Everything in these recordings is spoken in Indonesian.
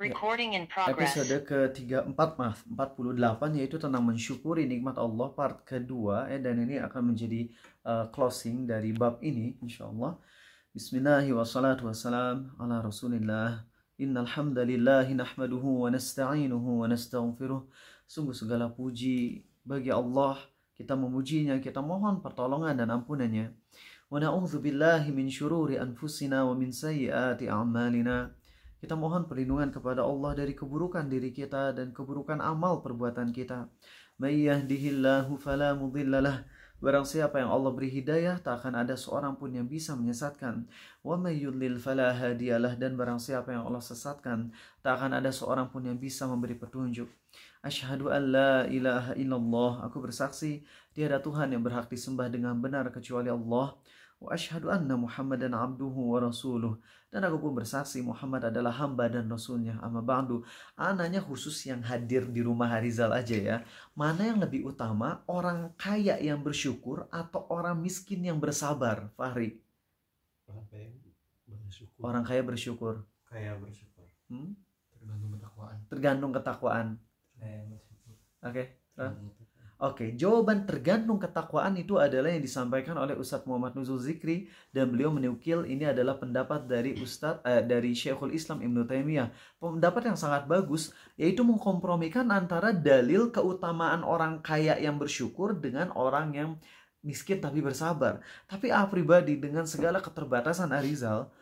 Recording in progress. Episode ke-48 yaitu tentang mensyukuri nikmat Allah part kedua dan ini akan menjadi closing dari bab ini insyaallah. Bismillahirrahmanirrahim wassalatu wassalam ala Rasulillah. Innal hamdalillahi nahmaduhu wa nasta'inuhu wa nastaghfiruh. Sungguh segala puji bagi Allah, kita memujinya, kita mohon pertolongan dan ampunannya. Wa na'udzu billahi min syururi anfusina wa min sayyiati a'malina. Kita mohon perlindungan kepada Allah dari keburukan diri kita dan keburukan amal perbuatan kita. May yahdihillahu fala mudhillalah. Barang siapa yang Allah beri hidayah, tak akan ada seorang pun yang bisa menyesatkan. Wa may yudlil fala hadiyalah. Dan barang siapa yang Allah sesatkan, tak akan ada seorang pun yang bisa memberi petunjuk. Asyhadu an la ilaha illallah. Aku bersaksi tiada Tuhan yang berhak disembah dengan benar kecuali Allah. Wa asyhadu anna Muhammadan abduhu wa rasuluh. Dan aku pun bersaksi Muhammad adalah hamba dan rasulnya. Amma ba'du. Ananya khusus yang hadir di rumah Harizal aja ya. Mana yang lebih utama, orang kaya yang bersyukur atau orang miskin yang bersabar, Fahri? Orang kaya bersyukur. Orang kaya bersyukur. Kaya bersyukur. Tergantung ketakwaan. Tergantung ketakwaan. Kaya bersyukur. Oke. Oke, jawaban tergantung ketakwaan itu adalah yang disampaikan oleh Ustadz Muhammad Nuzul Zikri, dan beliau menukil ini adalah pendapat dari dari Syekhul Islam Ibnu Taimiyah. Pendapat yang sangat bagus, yaitu mengkompromikan antara dalil keutamaan orang kaya yang bersyukur dengan orang yang miskin tapi bersabar. Tapi pribadi dengan segala keterbatasan Arizal,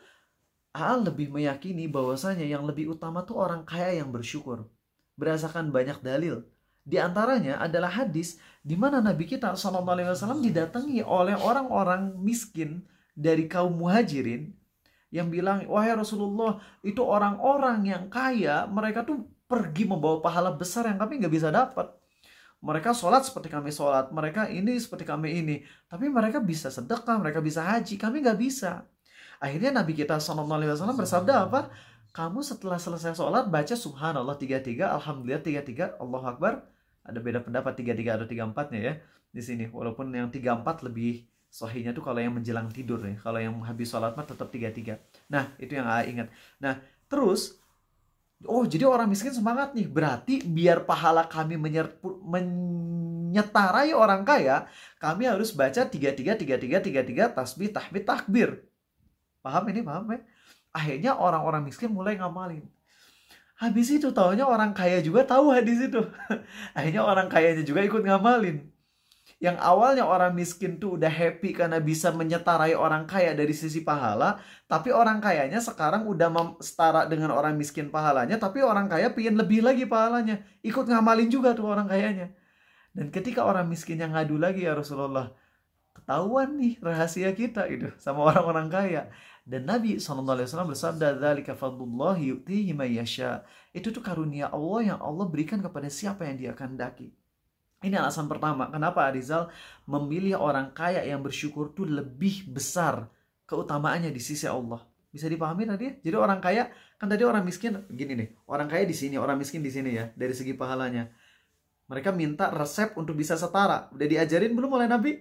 lebih meyakini bahwasanya yang lebih utama tuh orang kaya yang bersyukur. Berdasarkan banyak dalil. Di antaranya adalah hadis di mana Nabi kita SAW didatangi oleh orang-orang miskin dari kaum muhajirin yang bilang, wahai Rasulullah, itu orang-orang yang kaya, mereka tuh pergi membawa pahala besar yang kami nggak bisa dapat. Mereka sholat seperti kami sholat, mereka ini seperti kami ini, tapi mereka bisa sedekah, mereka bisa haji, kami nggak bisa. Akhirnya Nabi kita SAW bersabda apa? Kamu setelah selesai sholat baca subhanallah 33, alhamdulillah 33, Allahu Akbar. Ada beda pendapat 33 atau 34-nya ya di sini. Walaupun yang 34 lebih sahihnya tuh kalau yang menjelang tidur nih. Kalau yang habis sholat mah tetap 33. Nah, itu yang ingat. Nah, terus jadi orang miskin semangat nih. Berarti biar pahala kami menyetarai orang kaya, kami harus baca 33 tasbih, tahmid, takbir. Paham ini? Paham ya? Akhirnya orang-orang miskin mulai ngamalin. Habis itu taunya orang kaya juga tahu hadis itu. Akhirnya orang kayanya juga ikut ngamalin. Yang awalnya orang miskin tuh udah happy karena bisa menyetarai orang kaya dari sisi pahala. Tapi orang kayanya sekarang udah setara dengan orang miskin pahalanya. Tapi orang kaya pengen lebih lagi pahalanya. Ikut ngamalin juga tuh orang kayanya. Dan ketika orang miskinnya ngadu lagi, ya Rasulullah, ketahuan nih rahasia kita itu sama orang-orang kaya. Dan Nabi SAW bersabda, dzalika fadlullahi yu'tihi may yasha. Itu tuh karunia Allah yang Allah berikan kepada siapa yang Dia kehendaki. Ini alasan pertama kenapa Arizal memilih orang kaya yang bersyukur tuh lebih besar keutamaannya di sisi Allah. Bisa dipahami tadi ya? Jadi orang kaya, kan tadi orang miskin gini nih, orang kaya di sini, orang miskin di sini ya, dari segi pahalanya. Mereka minta resep untuk bisa setara. Udah diajarin belum oleh Nabi?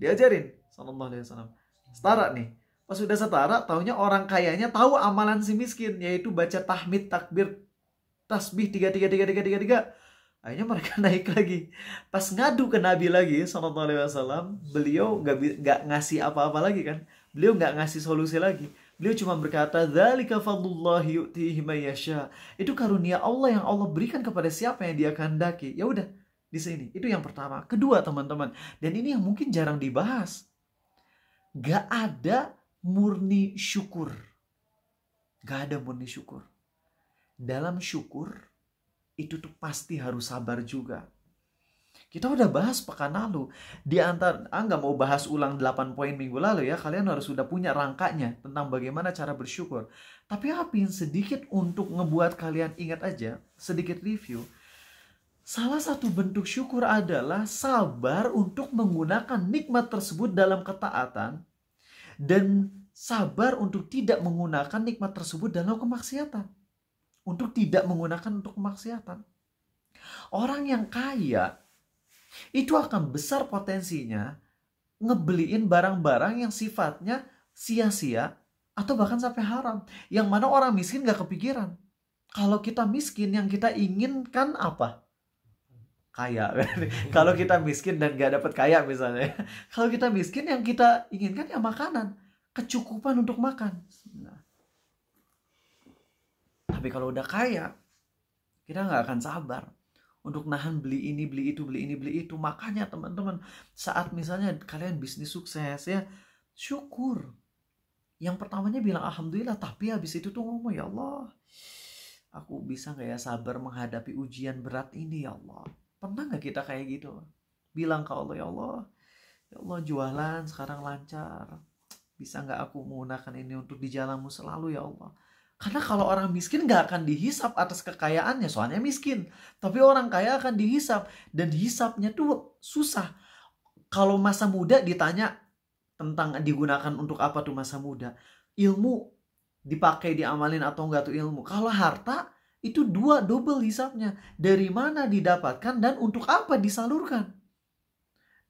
Diajarin sallallahu alaihi wasallam. Setara nih. Pas sudah setara, taunya orang kayanya tahu amalan si miskin, yaitu baca tahmid, takbir, tasbih 33. Akhirnya mereka naik lagi. Pas ngadu ke Nabi lagi sallallahu alaihi wasallam, beliau nggak ngasih apa-apa lagi kan? Beliau nggak ngasih solusi lagi. Beliau cuma berkata, dzalika fadlullahi yu'tihi may yasha. Itu karunia Allah yang Allah berikan kepada siapa yang Dia kehendaki. Ya udah, di sini. Itu yang pertama. Kedua, teman-teman, dan ini yang mungkin jarang dibahas. Gak ada murni syukur. Gak ada murni syukur. Dalam syukur, itu tuh pasti harus sabar juga. Kita udah bahas pekan lalu. Di antara, nggak mau bahas ulang 8 poin minggu lalu ya. Kalian harus sudah punya rangkanya tentang bagaimana cara bersyukur. Tapi apin sedikit untuk ngebuat kalian ingat aja, sedikit review. Salah satu bentuk syukur adalah sabar untuk menggunakan nikmat tersebut dalam ketaatan. Dan sabar untuk tidak menggunakan nikmat tersebut dalam kemaksiatan. Untuk tidak menggunakan untuk kemaksiatan. Orang yang kaya itu akan besar potensinya ngebeliin barang-barang yang sifatnya sia-sia atau bahkan sampai haram. Yang mana orang miskin gak kepikiran. Kalau kita miskin, yang kita inginkan apa? Kaya. Kalau kita miskin dan gak dapat kaya misalnya. Kalau kita miskin, yang kita inginkan ya makanan. Kecukupan untuk makan. Nah. Tapi kalau udah kaya, kita gak akan sabar untuk nahan beli ini, beli itu, beli ini, beli itu. Makanya teman-teman, saat misalnya kalian bisnis sukses ya, syukur. Yang pertamanya bilang alhamdulillah, tapi habis itu tuh ngomong, ya Allah, aku bisa gak ya sabar menghadapi ujian berat ini ya Allah. Pernah gak kita kayak gitu? Bilang ke Allah, ya Allah jualan sekarang lancar. Bisa gak aku menggunakan ini untuk di jalanmu selalu ya Allah. Karena kalau orang miskin gak akan dihisap atas kekayaannya, soalnya miskin. Tapi orang kaya akan dihisap. Dan hisapnya tuh susah. Kalau masa muda ditanya tentang digunakan untuk apa tuh masa muda. Ilmu dipakai, diamalin atau enggak tuh ilmu. Kalau harta, itu double hisapnya. Dari mana didapatkan dan untuk apa disalurkan.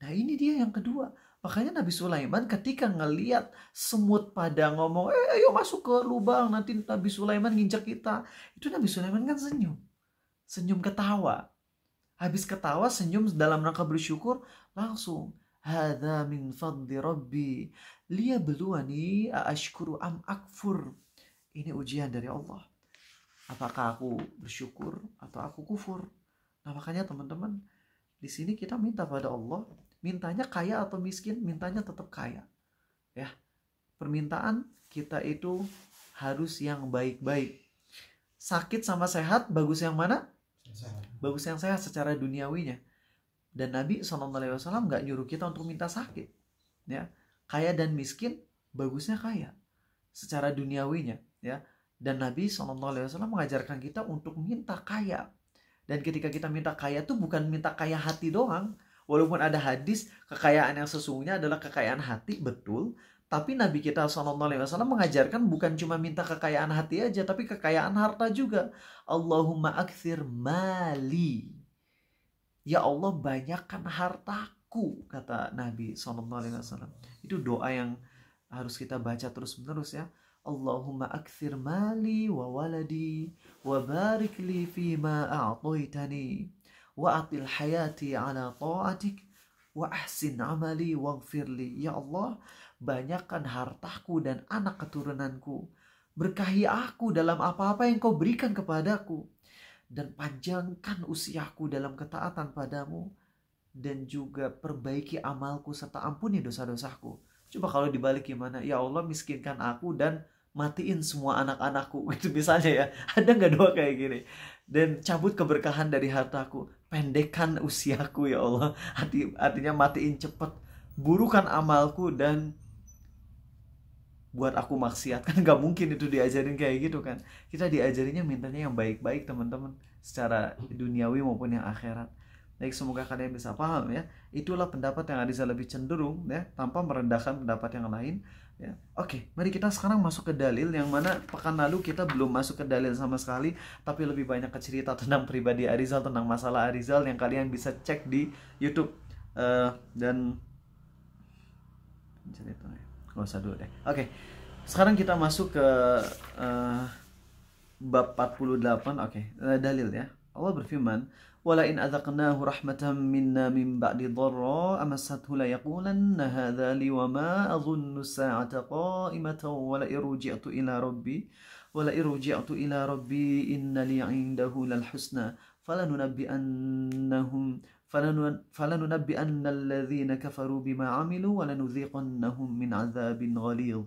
Nah ini dia yang kedua. Makanya Nabi Sulaiman ketika ngeliat semut pada ngomong, ayo masuk ke lubang, nanti Nabi Sulaiman nginjak kita. Itu Nabi Sulaiman kan senyum. Senyum ketawa. Habis ketawa, senyum dalam rangka bersyukur, langsung. Hadza min fadli Rabbi. Liyabluwani aashkuru am akfur. Ini ujian dari Allah. Apakah aku bersyukur atau aku kufur? Nah makanya teman-teman, di sini kita minta pada Allah, mintanya kaya atau miskin, mintanya tetap kaya. Ya, permintaan kita itu harus yang baik-baik. Sakit sama sehat, bagus yang mana? Sehat. Bagus yang sehat secara duniawinya. Dan Nabi SAW nggak nyuruh kita untuk minta sakit. Ya, kaya dan miskin, bagusnya kaya secara duniawinya. Ya. Dan Nabi SAW mengajarkan kita untuk minta kaya. Dan ketika kita minta kaya itu bukan minta kaya hati doang. Walaupun ada hadis kekayaan yang sesungguhnya adalah kekayaan hati, betul. Tapi Nabi kita SAW mengajarkan bukan cuma minta kekayaan hati aja, tapi kekayaan harta juga. Allahumma akthir mali. Ya Allah banyakkan hartaku, kata Nabi SAW. Itu doa yang harus kita baca terus-menerus ya. Allahumma akthir mali wa waladi wa barik li fima a'taitani wa atil hayati ala ta'atik wa ahsin amali waghfir li. Ya Allah, banyakkan hartaku dan anak keturunanku. Berkahi aku dalam apa-apa yang kau berikan kepadaku. Dan panjangkan usiaku dalam ketaatan padamu. Dan juga perbaiki amalku serta ampuni dosa-dosaku. Coba kalau dibalik gimana? Ya Allah, miskinkan aku dan matiin semua anak-anakku. Itu misalnya ya. Ada nggak doa kayak gini? Dan cabut keberkahan dari hartaku. Pendekkan usiaku ya Allah. Artinya matiin cepet. Burukan amalku dan buat aku maksiat. Kan nggak mungkin itu diajarin kayak gitu kan. Kita diajarinya mintanya yang baik-baik teman-teman. Secara duniawi maupun yang akhirat. Baik, semoga kalian bisa paham ya. Itulah pendapat yang Ariza lebih cenderung ya, tanpa merendahkan pendapat yang lain ya. Oke, mari kita sekarang masuk ke dalil, yang mana pekan lalu kita belum masuk ke dalil sama sekali, tapi lebih banyak ke cerita tentang pribadi Arizal, tentang masalah Arizal yang kalian bisa cek di YouTube. Dan cerita nggak usah dulu deh. Oke, sekarang kita masuk ke bab 48. Oke, dalil ya. Allah berfirman, ولئن أذقناه رحمة منا من بعد ضراء مسته ليقولن هذا لي وما أظن الساعة قائمة ولئن رجعت إلى ربي إن لي عنده للحسنى فلننبئن الذين كفروا بما عملوا ولنذيقنهم من عذاب غليظ.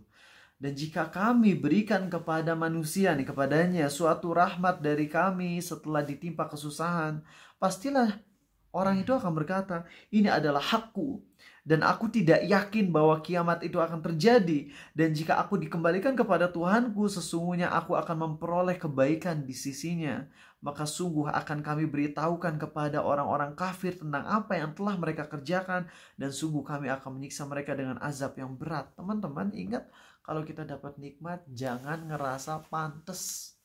Dan jika kami berikan kepada manusia nih, kepadanya suatu rahmat dari kami setelah ditimpa kesusahan, pastilah orang itu akan berkata, ini adalah hakku. Dan aku tidak yakin bahwa kiamat itu akan terjadi. Dan jika aku dikembalikan kepada Tuhanku, sesungguhnya aku akan memperoleh kebaikan di sisinya. Maka sungguh akan kami beritahukan kepada orang-orang kafir tentang apa yang telah mereka kerjakan. Dan sungguh kami akan menyiksa mereka dengan azab yang berat. Teman-teman ingat, kalau kita dapat nikmat, jangan ngerasa pantas.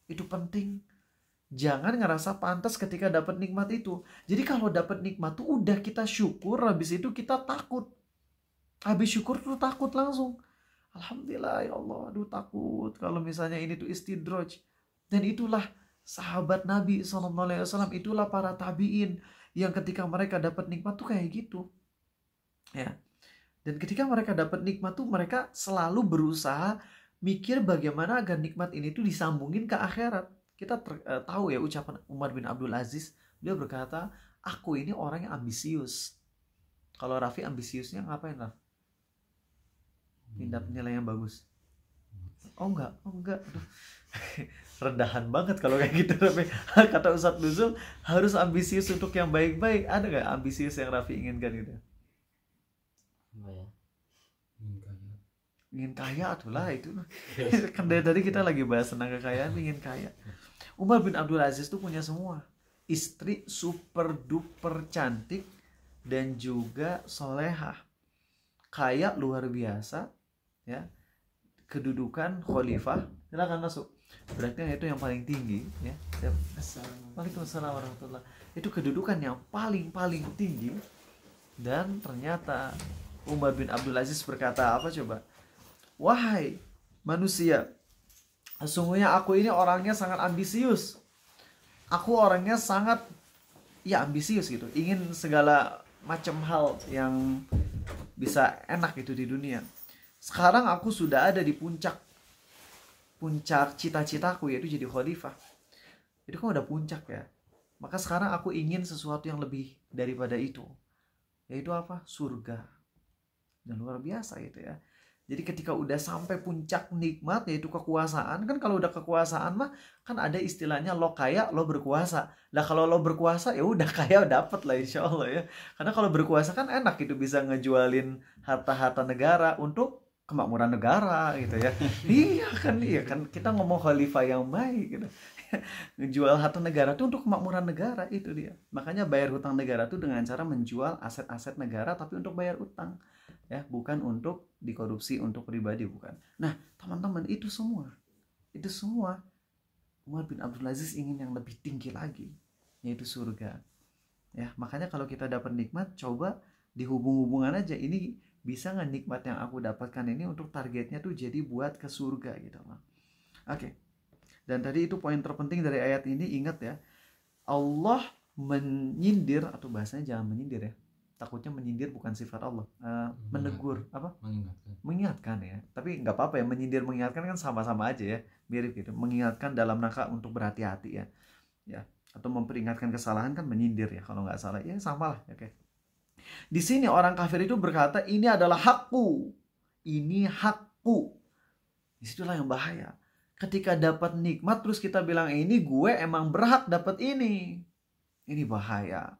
Itu penting. Jangan ngerasa pantas ketika dapat nikmat itu. Jadi kalau dapat nikmat tuh udah kita syukur, habis itu kita takut. Habis syukur tuh takut langsung. Alhamdulillah ya Allah, aduh takut. Kalau misalnya ini tuh istidraj. Dan itulah sahabat Nabi SAW, itulah para tabiin yang ketika mereka dapat nikmat tuh kayak gitu. Ya. Dan ketika mereka dapat nikmat tuh mereka selalu berusaha mikir bagaimana agar nikmat ini tuh disambungin ke akhirat. Kita tahu ya ucapan Umar bin Abdul Aziz, dia berkata, aku ini orang yang ambisius. Kalau Raffi ambisiusnya ngapain, Raf? Pindah penilaian yang bagus. Oh enggak. Aduh. Rendahan banget kalau kayak gitu. Kata Ustadz Nuzul harus ambisius untuk yang baik-baik. Ada nggak ambisius yang Raffi inginkan gitu? Ya? Ingin kaya itulah itu. Kan dari tadi kita lagi bahas tentang kekayaan, ingin kaya. Umar bin Abdul Aziz tuh punya semua. Istri super duper cantik dan juga solehah. Kaya luar biasa, ya. Kedudukan khalifah. Silakan masuk. Berarti itu yang paling tinggi, ya. Waalaikumsalam warahmatullahi. Itu kedudukan yang paling tinggi. Dan ternyata Umar bin Abdul Aziz berkata apa coba? Wahai manusia, sesungguhnya aku ini orangnya sangat ambisius. Aku orangnya sangat ambisius gitu. Ingin segala macam hal yang bisa enak gitu di dunia. Sekarang aku sudah ada di puncak cita-citaku, yaitu jadi khalifah. Itu kan udah puncak ya. Maka sekarang aku ingin sesuatu yang lebih daripada itu. Yaitu apa? Surga. Dan luar biasa gitu ya. Jadi ketika udah sampai puncak nikmat, yaitu kekuasaan, kan kalau udah kekuasaan mah kan ada istilahnya lo kaya lo berkuasa. Lah kalau lo berkuasa ya udah kaya dapet lah insya Allah ya. Karena kalau berkuasa kan enak gitu, bisa ngejualin harta-harta negara untuk kemakmuran negara gitu ya. Iya kan kita ngomong khalifah yang baik gitu. Ngejual harta negara itu untuk kemakmuran negara, itu dia. Makanya bayar hutang negara itu dengan cara menjual aset-aset negara tapi untuk bayar utang. Ya, bukan untuk dikorupsi untuk pribadi, bukan. Nah, teman-teman, itu semua Umar bin Abdul Aziz ingin yang lebih tinggi lagi, yaitu surga. Ya, makanya kalau kita dapat nikmat, coba dihubung-hubungan aja, ini bisa nggak nikmat yang aku dapatkan ini untuk targetnya tuh jadi buat ke surga gitu loh. Oke. Dan tadi itu poin terpenting dari ayat ini, ingat ya. Allah menyindir, atau bahasanya jangan menyindir ya. Takutnya menyindir bukan sifat Allah. Menegur, apa? Mengingatkan ya. Tapi nggak apa-apa ya, menyindir mengingatkan kan sama-sama aja ya, mirip gitu. Mengingatkan dalam rangka untuk berhati-hati ya. Ya, atau memperingatkan kesalahan kan menyindir ya, kalau nggak salah. Ya sama lah, oke. Di sini orang kafir itu berkata, ini adalah hakku. Ini hakku. Disitulah yang bahaya. Ketika dapat nikmat terus kita bilang ini gue emang berhak dapat ini. Ini bahaya.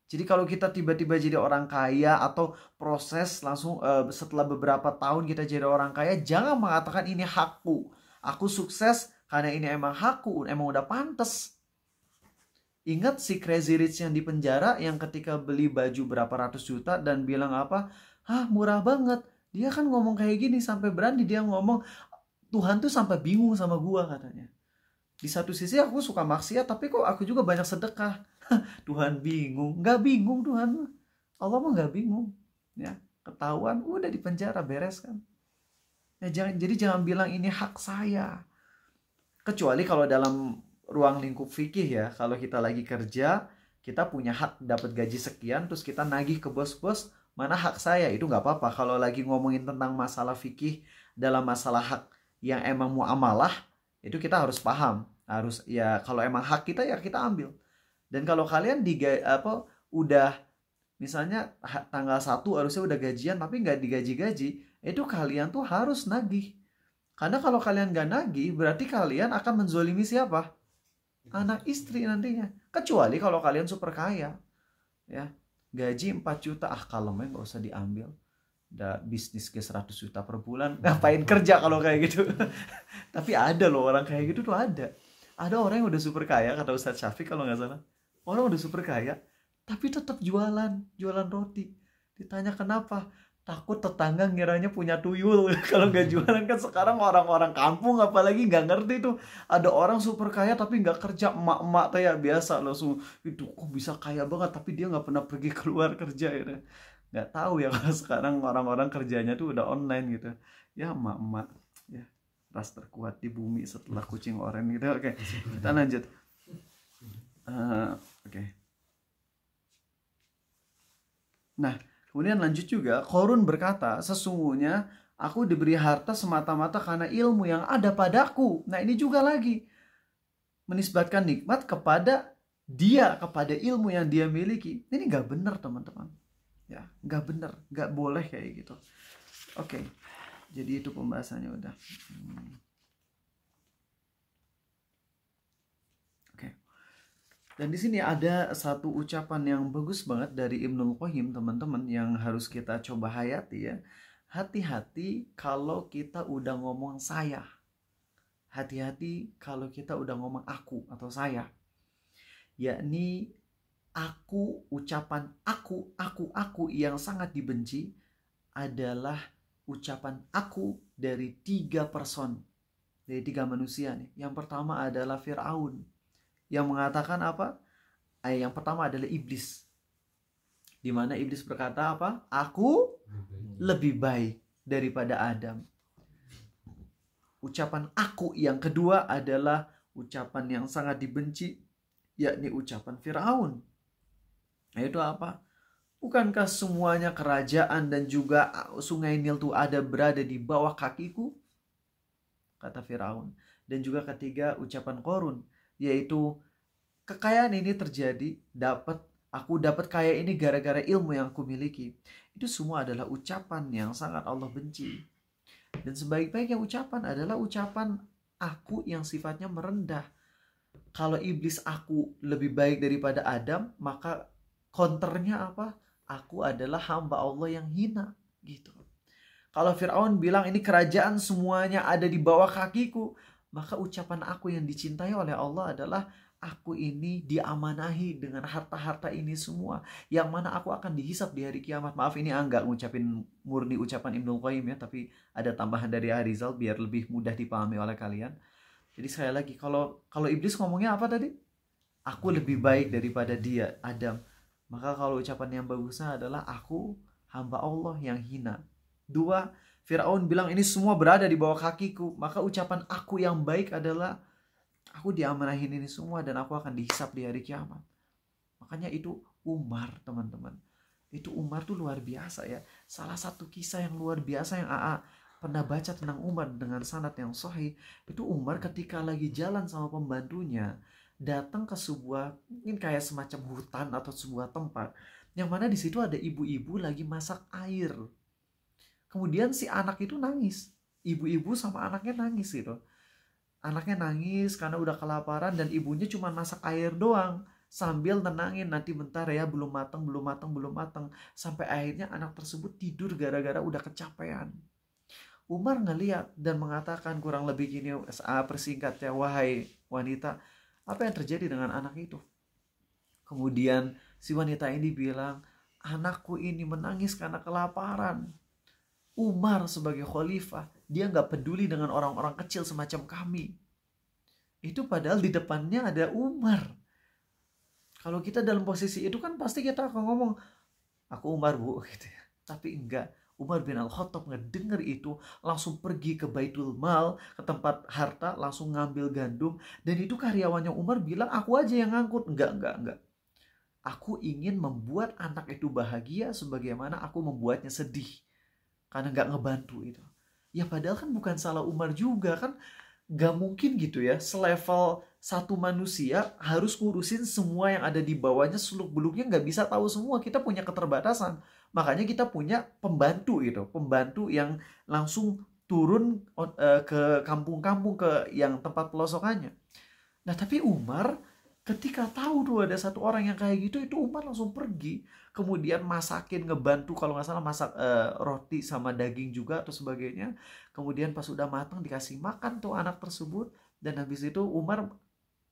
Jadi kalau kita tiba-tiba jadi orang kaya atau proses langsung setelah beberapa tahun kita jadi orang kaya, jangan mengatakan ini hakku. Aku sukses karena ini emang hakku, emang udah pantas. Ingat si Crazy Rich yang di penjara yang ketika beli baju berapa ratus juta dan bilang apa? Murah banget. Dia kan ngomong kayak gini sampai berani dia ngomong, Tuhan tuh sampai bingung sama gua katanya. Di satu sisi aku suka maksiat, tapi kok aku juga banyak sedekah. Tuhan bingung. Nggak bingung Tuhan. Allah mah nggak bingung. Ya, ketahuan udah di penjara, beres kan. Ya, jadi jangan bilang ini hak saya. Kecuali kalau dalam ruang lingkup fikih ya, kalau kita lagi kerja, kita punya hak dapat gaji sekian, terus kita nagih ke bos-bos, mana hak saya, itu nggak apa-apa. Kalau lagi ngomongin tentang masalah fikih dalam masalah hak yang emang muamalah, itu kita harus paham. Harus ya, kalau emang hak kita ya kita ambil. Dan kalau kalian udah misalnya tanggal 1 harusnya udah gajian tapi nggak digaji-gaji, itu kalian tuh harus nagih. Karena kalau kalian nggak nagih, berarti kalian akan menzolimi siapa? Anak istri nantinya. Kecuali kalau kalian super kaya. Ya, gaji 4 juta, kalemnya nggak usah diambil. Udah bisnis ke 100 juta per bulan, ngapain kerja kalau kayak gitu. Tapi ada loh orang kayak gitu tuh ada. Ada orang yang udah super kaya, kata Ustadz Syafiq kalau nggak salah. Orang udah super kaya, tapi tetap jualan roti. Ditanya kenapa? Takut tetangga ngiranya punya tuyul. Kalau nggak jualan kan sekarang orang-orang kampung apalagi nggak ngerti tuh. Ada orang super kaya tapi nggak kerja, emak-emak kayak biasa langsung itu kok bisa kaya banget tapi dia nggak pernah pergi keluar kerja ya. Nggak tahu ya kalau sekarang orang-orang kerjanya tuh udah online gitu. Ya emak-emak ya. ras terkuat di bumi setelah kucing oranye gitu. Oke, kita lanjut. Oke. Nah, kemudian lanjut juga, Qarun berkata, sesungguhnya aku diberi harta semata-mata karena ilmu yang ada padaku. Nah, ini juga lagi menisbatkan nikmat kepada dia, kepada ilmu yang dia miliki. Ini nggak benar, teman-teman. Ya, nggak benar, nggak boleh kayak gitu. Oke, jadi itu pembahasannya udah. Oke. Dan di sini ada satu ucapan yang bagus banget dari Ibnul Qayyim, teman-teman, yang harus kita coba hayati ya. Hati-hati kalau kita udah ngomong saya. Hati-hati kalau kita udah ngomong aku atau saya. Yakni aku, ucapan aku yang sangat dibenci adalah ucapan aku dari 3 person. Dari 3 manusia nih. Yang pertama adalah Fir'aun. Yang mengatakan apa? Yang pertama adalah iblis. Di mana iblis berkata apa? Aku lebih baik daripada Adam. Ucapan aku yang kedua adalah ucapan yang sangat dibenci, yakni ucapan Firaun. Nah, itu apa? Bukankah semuanya kerajaan dan juga sungai Nil itu berada di bawah kakiku? Kata Firaun. Dan juga ketiga ucapan Qarun, yaitu kekayaan ini terjadi, aku dapat kaya ini gara-gara ilmu yang aku miliki. Itu semua adalah ucapan yang sangat Allah benci. Dan sebaik-baiknya ucapan adalah ucapan aku yang sifatnya merendah. Kalau iblis aku lebih baik daripada Adam, maka counternya apa? Aku adalah hamba Allah yang hina, gitu. Kalau Fir'aun bilang ini kerajaan semuanya ada di bawah kakiku, maka ucapan aku yang dicintai oleh Allah adalah aku ini diamanahi dengan harta-harta ini semua, yang mana aku akan dihisap di hari kiamat. Maaf, ini enggak ngucapin murni ucapan Ibnul Qayyim ya, tapi ada tambahan dari Arizal biar lebih mudah dipahami oleh kalian. Jadi sekali lagi, kalau iblis ngomongnya apa tadi? Aku lebih baik daripada dia, Adam. Maka kalau ucapan yang bagusnya adalah aku hamba Allah yang hina. 2, Firaun bilang ini semua berada di bawah kakiku, maka ucapan aku yang baik adalah aku diamanahin ini semua dan aku akan dihisap di hari kiamat. Makanya itu Umar, teman-teman. Itu Umar tuh luar biasa ya. Salah satu kisah yang luar biasa yang AA pernah baca tentang Umar dengan sanad yang sahih. Itu Umar ketika lagi jalan sama pembantunya, datang ke sebuah mungkin kayak semacam hutan atau sebuah tempat yang mana di situ ada ibu-ibu lagi masak air. Kemudian si anak itu nangis. Ibu-ibu sama anaknya nangis gitu. Anaknya nangis karena udah kelaparan dan ibunya cuma masak air doang sambil tenangin, nanti bentar ya, belum mateng. Sampai akhirnya anak tersebut tidur gara-gara udah kecapean. Umar ngeliat dan mengatakan kurang lebih gini, persingkatnya, wahai wanita, apa yang terjadi dengan anak itu? Kemudian si wanita ini bilang, anakku ini menangis karena kelaparan. Umar sebagai khalifah, dia nggak peduli dengan orang-orang kecil semacam kami. Itu padahal di depannya ada Umar. Kalau kita dalam posisi itu kan pasti kita akan ngomong, aku Umar bu, gitu ya. Tapi enggak. Umar bin Al-Khattab ngedenger itu, langsung pergi ke Baitul Mal, ke tempat harta, langsung ngambil gandum. Dan itu karyawannya Umar bilang, aku aja yang ngangkut. Enggak. Aku ingin membuat anak itu bahagia sebagaimana aku membuatnya sedih. Karena nggak ngebantu itu. Ya padahal kan bukan salah Umar juga kan. Gak mungkin gitu ya, selevel satu manusia harus ngurusin semua yang ada di bawahnya, seluk-beluknya nggak bisa tahu semua. Kita punya keterbatasan. Makanya kita punya pembantu itu. Pembantu yang langsung turun ke kampung-kampung, ke yang tempat pelosokannya. Nah tapi Umar ketika tahu tuh ada satu orang yang kayak gitu, itu Umar langsung pergi. Kemudian masakin, ngebantu kalau nggak salah masak roti sama daging juga atau sebagainya. Kemudian pas udah matang dikasih makan tuh anak tersebut. Dan habis itu Umar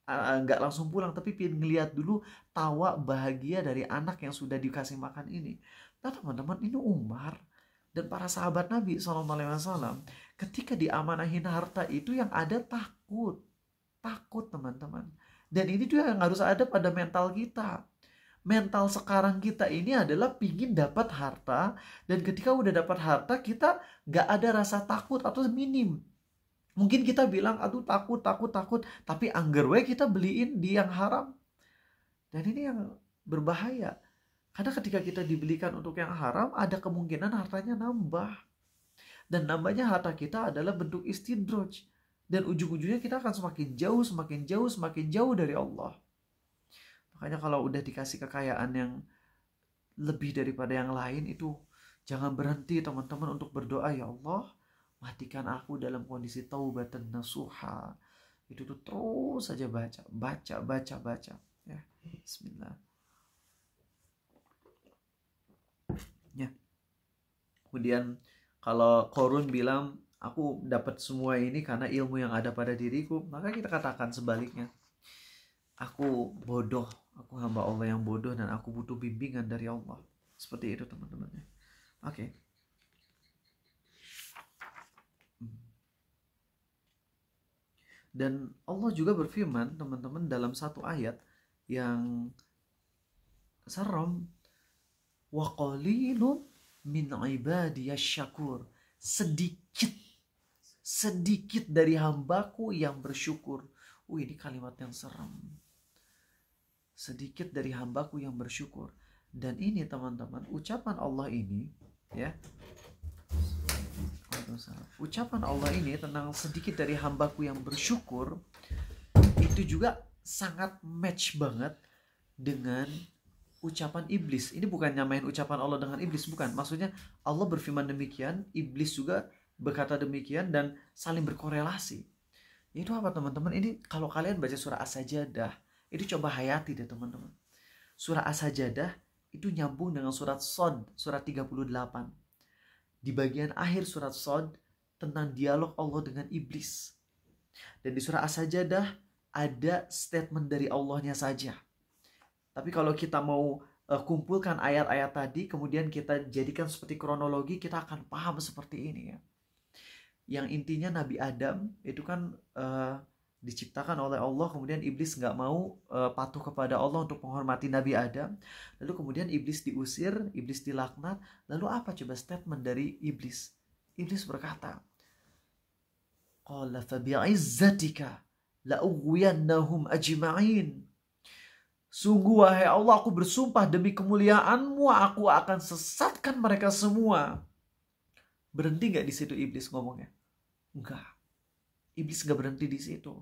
nggak langsung pulang, tapi pengen ngeliat dulu tawa bahagia dari anak yang sudah dikasih makan ini. Nah teman-teman, ini Umar dan para sahabat Nabi SAW ketika diamanahin harta itu yang ada takut teman-teman. Dan ini juga yang harus ada pada mental kita. Mental sekarang kita ini adalah pingin dapat harta. Dan ketika udah dapat harta, kita gak ada rasa takut atau minim. Mungkin kita bilang, aduh takut, tapi angger we kita beliin di yang haram. Dan ini yang berbahaya. Karena ketika kita dibelikan untuk yang haram, ada kemungkinan hartanya nambah. Dan nambahnya harta kita adalah bentuk istidroj. Dan ujung-ujungnya kita akan semakin jauh dari Allah. Makanya kalau udah dikasih kekayaan yang lebih daripada yang lain, itu jangan berhenti teman-teman untuk berdoa, ya Allah, matikan aku dalam kondisi taubatan nasuha. Itu tuh terus saja baca. Ya, bismillah. Ya. Kemudian kalau Korun bilang, aku dapat semua ini karena ilmu yang ada pada diriku, maka kita katakan sebaliknya. Aku bodoh, aku hamba Allah yang bodoh dan aku butuh bimbingan dari Allah. Seperti itu teman-teman. Oke. Dan Allah juga berfirman teman-teman dalam satu ayat yang serem, wa qalilun min ibadiyasy syakur. Sedikit dari hambaku yang bersyukur. Ini kalimat yang serem. Sedikit dari hambaku yang bersyukur. Dan ini teman-teman, ucapan Allah ini, ya, ucapan Allah ini tentang sedikit dari hambaku yang bersyukur, itu juga sangat match banget dengan ucapan iblis. Ini bukan nyamain ucapan Allah dengan iblis, bukan. Maksudnya Allah berfirman demikian, iblis juga berkata demikian, dan saling berkorelasi. Itu apa teman-teman? Ini kalau kalian baca surah As-Sajadah, itu coba hayati deh teman-teman. Surah As-Sajadah itu nyambung dengan surat Shad, surat 38. Di bagian akhir surat Shad tentang dialog Allah dengan iblis. Dan di surah As-Sajadah ada statement dari Allahnya saja. Tapi kalau kita mau kumpulkan ayat-ayat tadi, kemudian kita jadikan seperti kronologi, kita akan paham seperti ini ya. Yang intinya Nabi Adam itu kan diciptakan oleh Allah, kemudian iblis nggak mau patuh kepada Allah untuk menghormati Nabi Adam. Lalu kemudian iblis diusir, iblis dilaknat. Lalu apa coba statement dari iblis? Iblis berkata, qala fa bi'izzatika la'ughwiyannahum ajma'in. Sungguh wahai Allah, aku bersumpah demi kemuliaan-Mu, aku akan sesatkan mereka semua. Berhenti nggak di situ iblis ngomongnya? Enggak. Iblis nggak berhenti di situ.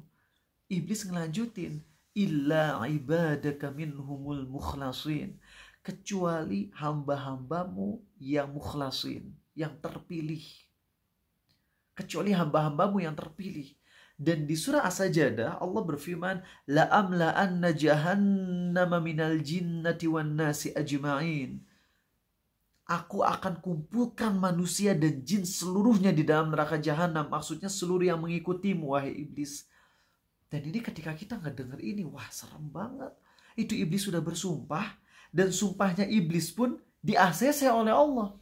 Iblis ngelanjutin, illa ibadaka minhumul mukhlasin, kecuali hamba-hambamu yang mukhlasin, yang terpilih. Kecuali hamba-hambamu yang terpilih. Dan di surah As-Sajadah Allah berfirman, la'amla'anna jahannama minal jinnati wan nasi ajma'in. Aku akan kumpulkan manusia dan jin seluruhnya di dalam neraka jahanam. Maksudnya seluruh yang mengikutimu, wahai iblis. Dan ini ketika kita ngedenger ini, wah serem banget. Itu iblis sudah bersumpah, dan sumpahnya iblis pun di-ACC oleh Allah.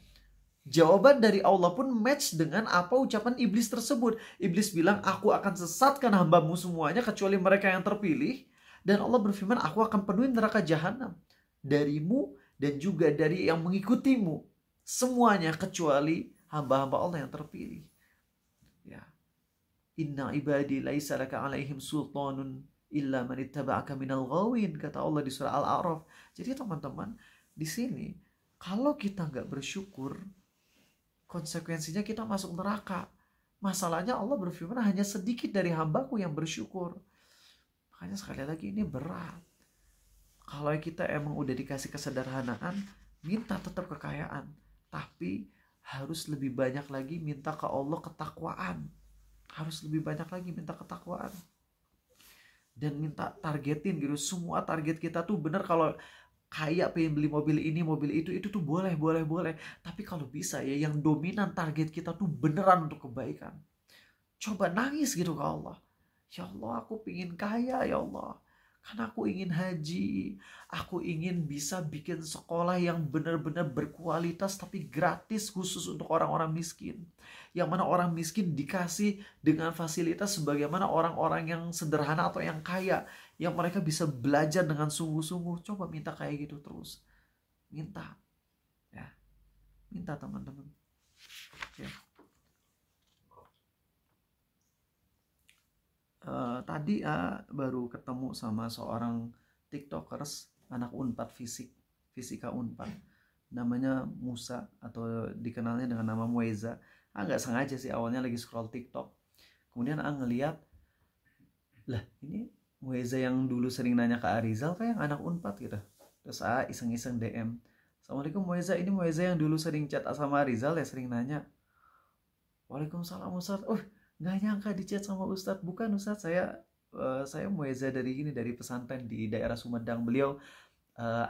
Jawaban dari Allah pun match dengan apa ucapan iblis tersebut. Iblis bilang, aku akan sesatkan hambamu semuanya kecuali mereka yang terpilih. Dan Allah berfirman, aku akan penuhi neraka jahanam darimu dan juga dari yang mengikutimu. Semuanya kecuali hamba-hamba Allah yang terpilih. Ya. Inna ibadi laisa laka alaihim sultanun illa man ittaba'aka minal ghawin, kata Allah di surah Al-A'raf. Jadi teman-teman, di sini kalau kita nggak bersyukur, konsekuensinya kita masuk neraka. Masalahnya Allah berfirman hanya sedikit dari hambaku yang bersyukur. Makanya sekali lagi ini berat. Kalau kita emang udah dikasih kesederhanaan, minta tetap kekayaan. Tapi harus lebih banyak lagi minta ke Allah ketakwaan. Harus lebih banyak lagi minta ketakwaan. Dan minta targetin gitu. Semua target kita tuh bener. Kalau kaya pengen beli mobil ini, mobil itu tuh boleh. Tapi kalau bisa ya yang dominan target kita tuh beneran untuk kebaikan. Coba nangis gitu ke Allah. Ya Allah, aku pengen kaya ya Allah. Karena aku ingin haji, aku ingin bisa bikin sekolah yang benar-benar berkualitas tapi gratis khusus untuk orang-orang miskin. Yang mana orang miskin dikasih dengan fasilitas sebagaimana orang-orang yang sederhana atau yang kaya. Yang mereka bisa belajar dengan sungguh-sungguh. Coba minta kayak gitu terus. Minta. Ya. Minta teman-teman. Ya. Tadi baru ketemu sama seorang tiktokers anak Unpad fisika Unpad, namanya Musa atau dikenalnya dengan nama Mueza. Nggak sengaja sih, awalnya lagi scroll TikTok, kemudian ngeliat, lah ini Mueza yang dulu sering nanya ke Arizal kayak yang anak Unpad gitu. Terus iseng-iseng DM, Assalamualaikum Mueza, ini Mueza yang dulu sering chat sama Arizal ya, sering nanya. Waalaikumsalam Ustadz. Oh, nggak nyangka di chat sama Ustadz. Bukan Ustadz, saya Mueza dari pesantren di daerah Sumedang. Beliau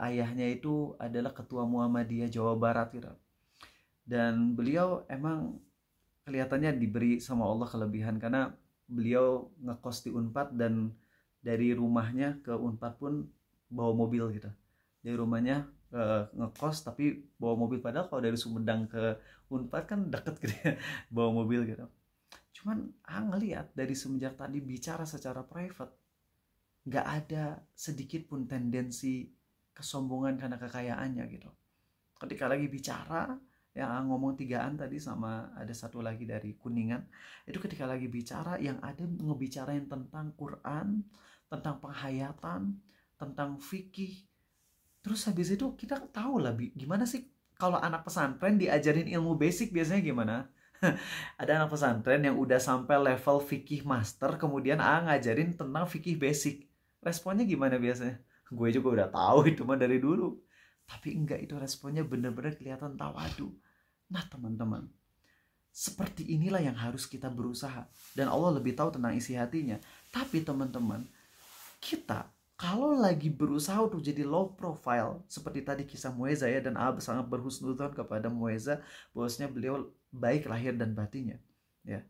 ayahnya itu adalah ketua Muhammadiyah Jawa Barat gitu. Dan beliau emang kelihatannya diberi sama Allah kelebihan karena beliau ngekos di Unpad, dan dari rumahnya ke Unpad pun bawa mobil gitu. Dari rumahnya ngekos tapi bawa mobil, padahal kalau dari Sumedang ke Unpad kan deket gitu ya, bawa mobil gitu. Cuman ngelihat dari semenjak tadi bicara secara private, nggak ada sedikit pun tendensi kesombongan karena kekayaannya gitu. Ketika lagi bicara, yang ngomong tigaan tadi sama ada satu lagi dari Kuningan, itu ketika lagi bicara yang ada ngebicarain tentang Quran, tentang penghayatan, tentang fikih. Terus habis itu kita tahu lah gimana sih kalau anak pesantren diajarin ilmu basic biasanya gimana. Ada anak pesantren yang udah sampai level fikih master, kemudian ngajarin tentang fikih basic. Responnya gimana biasanya? Gue juga udah tahu itu mah dari dulu. Tapi enggak, itu responnya bener-bener kelihatan tawadu. Nah teman-teman, seperti inilah yang harus kita berusaha. Dan Allah lebih tahu tentang isi hatinya. Tapi teman-teman, kita kalau lagi berusaha untuk jadi low profile, seperti tadi kisah Mueza ya, dan sangat berhusnudzon kepada Mueza, bahwasanya beliau baik lahir dan batinnya ya.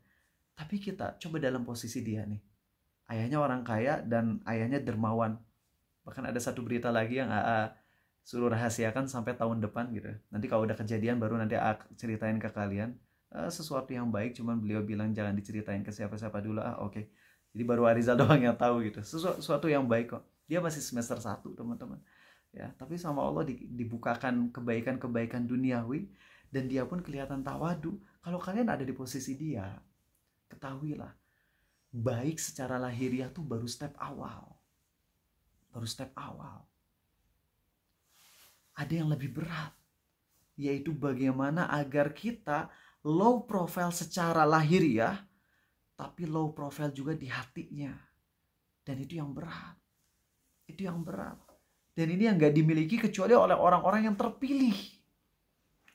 Tapi kita coba dalam posisi dia nih, ayahnya orang kaya dan ayahnya dermawan. Bahkan ada satu berita lagi yang suruh rahasiakan sampai tahun depan gitu. Nanti kalau udah kejadian baru nanti ceritain ke kalian. Sesuatu yang baik, cuman beliau bilang jangan diceritain ke siapa-siapa dulu. Oke. Jadi baru Arizal doang yang tahu gitu. Sesuatu yang baik kok. Dia masih semester 1 teman-teman. Ya, tapi sama Allah dibukakan kebaikan-kebaikan duniawi, dan dia pun kelihatan tawadu. Kalau kalian ada di posisi dia, ketahuilah, baik secara lahiriah tuh baru step awal. Baru step awal. Ada yang lebih berat, yaitu bagaimana agar kita low profile secara lahiriah, tapi low profile juga di hatinya. Dan itu yang berat. Itu yang berat. Dan ini yang gak dimiliki kecuali oleh orang-orang yang terpilih.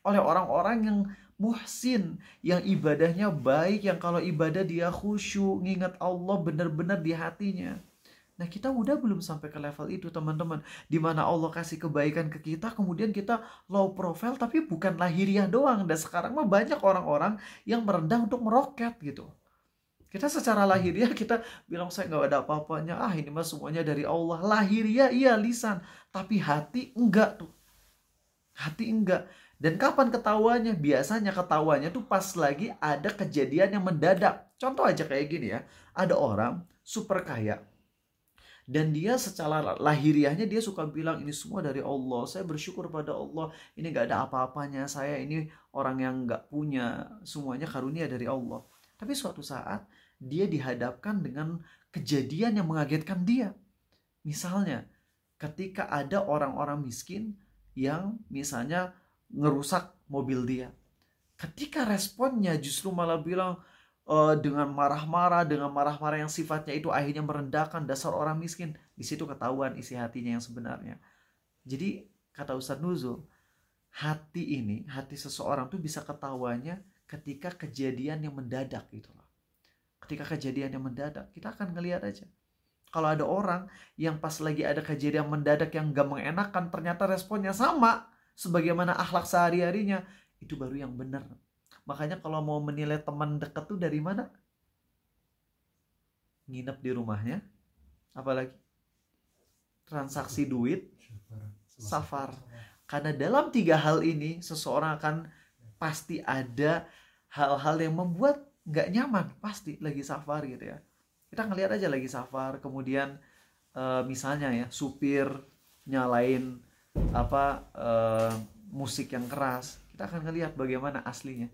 Oleh orang-orang yang muhsin, yang ibadahnya baik, yang kalau ibadah dia khusyuk, ngingat Allah benar-benar di hatinya. Nah kita udah belum sampai ke level itu teman-teman, dimana Allah kasih kebaikan ke kita, kemudian kita low profile tapi bukan lahiriah doang. Dan sekarang mah banyak orang-orang yang merendah untuk meroket gitu. Kita secara lahiriah kita bilang saya nggak ada apa-apanya, ini mah semuanya dari Allah. Lahiriah iya lisan, tapi hati enggak tuh. Hati enggak. Dan kapan ketahuannya? Biasanya ketahuannya tuh pas lagi ada kejadian yang mendadak. Contoh aja kayak gini ya, ada orang super kaya, dan dia secara lahiriahnya dia suka bilang ini semua dari Allah, saya bersyukur pada Allah, ini gak ada apa-apanya, saya ini orang yang gak punya, semuanya karunia dari Allah. Tapi suatu saat dia dihadapkan dengan kejadian yang mengagetkan dia. Misalnya ketika ada orang-orang miskin yang misalnya ngerusak mobil dia, ketika responnya justru malah bilang dengan marah-marah yang sifatnya itu akhirnya merendahkan dasar orang miskin. Di situ ketahuan isi hatinya yang sebenarnya. Jadi kata Ustadz Nuzul, hati seseorang tuh bisa ketahuannya ketika kejadian yang mendadak gitu loh. Ketika kejadian yang mendadak, kita akan ngelihat aja. Kalau ada orang yang pas lagi ada kejadian mendadak yang gak mengenakan, ternyata responnya sama sebagaimana akhlak sehari-harinya, itu baru yang benar. Makanya kalau mau menilai teman dekat tuh dari mana? Nginep di rumahnya, apalagi transaksi duit, safar. Karena dalam 3 hal ini seseorang akan pasti ada hal-hal yang membuat nggak nyaman, pasti lagi safar gitu ya. Kita ngelihat aja lagi safar, kemudian misalnya ya supir nyalain musik yang keras, kita akan ngelihat bagaimana aslinya.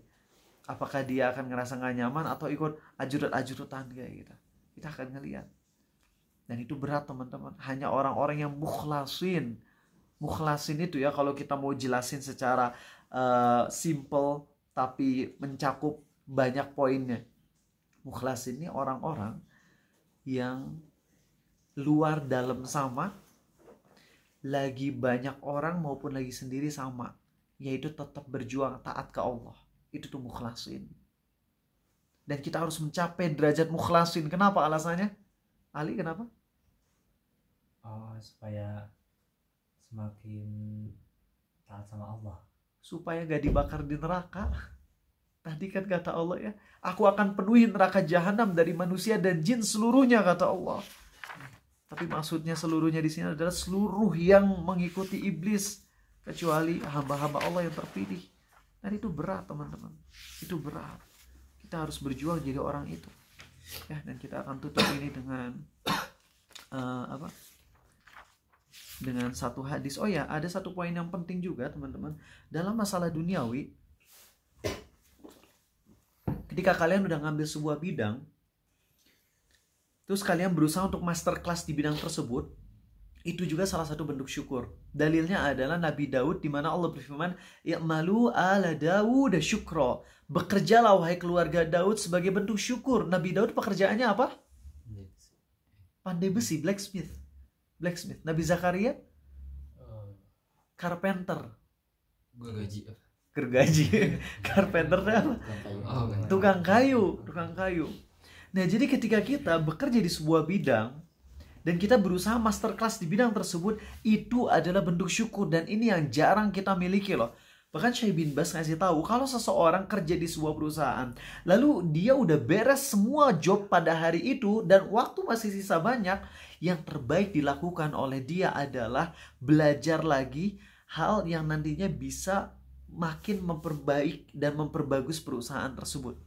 Apakah dia akan ngerasa gak nyaman atau ikut ajurut-ajurutan kayak gitu. kita akan ngelihat. Dan itu berat teman-teman. Hanya orang-orang yang mukhlasin. Mukhlasin itu ya, kalau kita mau jelasin secara simple tapi mencakup banyak poinnya. Mukhlasin ini orang-orang yang luar dalam sama, lagi banyak orang maupun lagi sendiri sama, yaitu tetap berjuang taat ke Allah. Itu tuh mukhlasin. Dan kita harus mencapai derajat mukhlasin. Kenapa alasannya? Ali, kenapa? Oh, supaya semakin taat sama Allah. Supaya gak dibakar di neraka. Tadi kan kata Allah ya, aku akan penuhi neraka jahanam dari manusia dan jin seluruhnya, kata Allah. Tapi maksudnya seluruhnya di sini adalah seluruh yang mengikuti iblis, kecuali hamba-hamba Allah yang terpilih. Dan itu berat teman-teman. Itu berat. Kita harus berjuang jadi orang itu. Ya, dan kita akan tutup ini dengan dengan satu hadis. Oh ya, ada satu poin yang penting juga teman-teman. Dalam masalah duniawi, ketika kalian udah ngambil sebuah bidang, terus kalian berusaha untuk masterclass di bidang tersebut, itu juga salah satu bentuk syukur. Dalilnya adalah Nabi Daud, di mana Allah berfirman, "I'malu ala Dawud syukra." Bekerjalah wahai keluarga Daud sebagai bentuk syukur. Nabi Daud pekerjaannya apa? Pandai besi, blacksmith. Nabi Zakaria carpenter. Gergaji. Carpenter apa? Tukang kayu. Nah, jadi ketika kita bekerja di sebuah bidang dan kita berusaha masterclass di bidang tersebut, itu adalah bentuk syukur, dan ini yang jarang kita miliki loh. Bahkan Syekh bin Baz ngasih tahu, kalau seseorang kerja di sebuah perusahaan, lalu dia udah beres semua job pada hari itu dan waktu masih sisa banyak, yang terbaik dilakukan oleh dia adalah belajar lagi hal yang nantinya bisa makin memperbaik dan memperbagus perusahaan tersebut.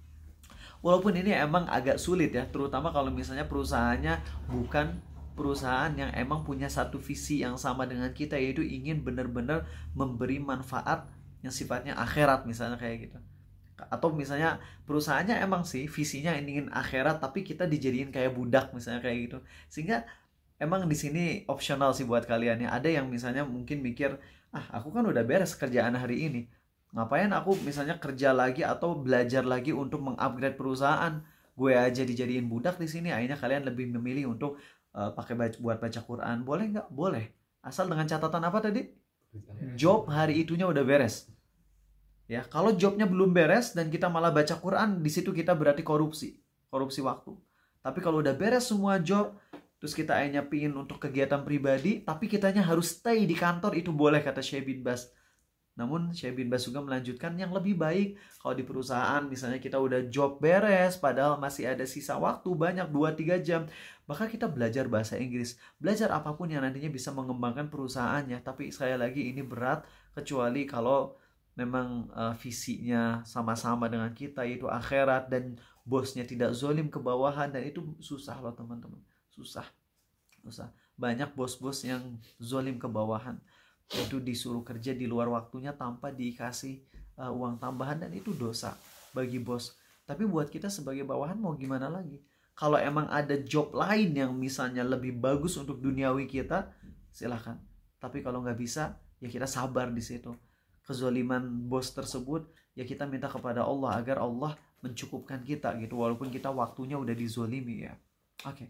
Walaupun ini emang agak sulit ya, terutama kalau misalnya perusahaannya bukan perusahaan yang emang punya satu visi yang sama dengan kita, yaitu ingin benar-benar memberi manfaat yang sifatnya akhirat, misalnya kayak gitu. Atau misalnya perusahaannya emang sih visinya ingin akhirat, tapi kita dijadiin kayak budak, misalnya kayak gitu. Sehingga emang di sini opsional sih buat kalian ya. Ada yang misalnya mungkin mikir, aku kan udah beres kerjaan hari ini, ngapain aku misalnya kerja lagi atau belajar lagi untuk mengupgrade perusahaan? Gue aja dijadiin budak di sini. Akhirnya kalian lebih memilih untuk buat baca Quran. Boleh nggak? Boleh. Asal dengan catatan apa tadi? Job hari itunya udah beres. Ya, kalau jobnya belum beres dan kita malah baca Quran, di situ kita berarti korupsi waktu. Tapi kalau udah beres semua job, terus kita akhirnya pingin untuk kegiatan pribadi, tapi kitanya harus stay di kantor, itu boleh, kata Syekh bin Baz. Namun Syekh bin Baz juga melanjutkan, yang lebih baik kalau di perusahaan misalnya kita udah job beres, padahal masih ada sisa waktu banyak 2-3 jam, maka kita belajar bahasa Inggris, belajar apapun yang nantinya bisa mengembangkan perusahaannya. Tapi sekali lagi ini berat, kecuali kalau memang visinya sama-sama dengan kita, yaitu akhirat, dan bosnya tidak zolim ke bawahan, dan itu susah loh teman-teman. Susah. Banyak bos-bos yang zolim ke bawahan, itu disuruh kerja di luar waktunya tanpa dikasih uang tambahan, dan itu dosa bagi bos. Tapi buat kita sebagai bawahan mau gimana lagi? Kalau emang ada job lain yang misalnya lebih bagus untuk duniawi kita, silahkan. Tapi kalau nggak bisa, ya kita sabar di situ. Kezoliman bos tersebut, ya kita minta kepada Allah agar Allah mencukupkan kita gitu, walaupun kita waktunya udah dizolimi ya. Oke.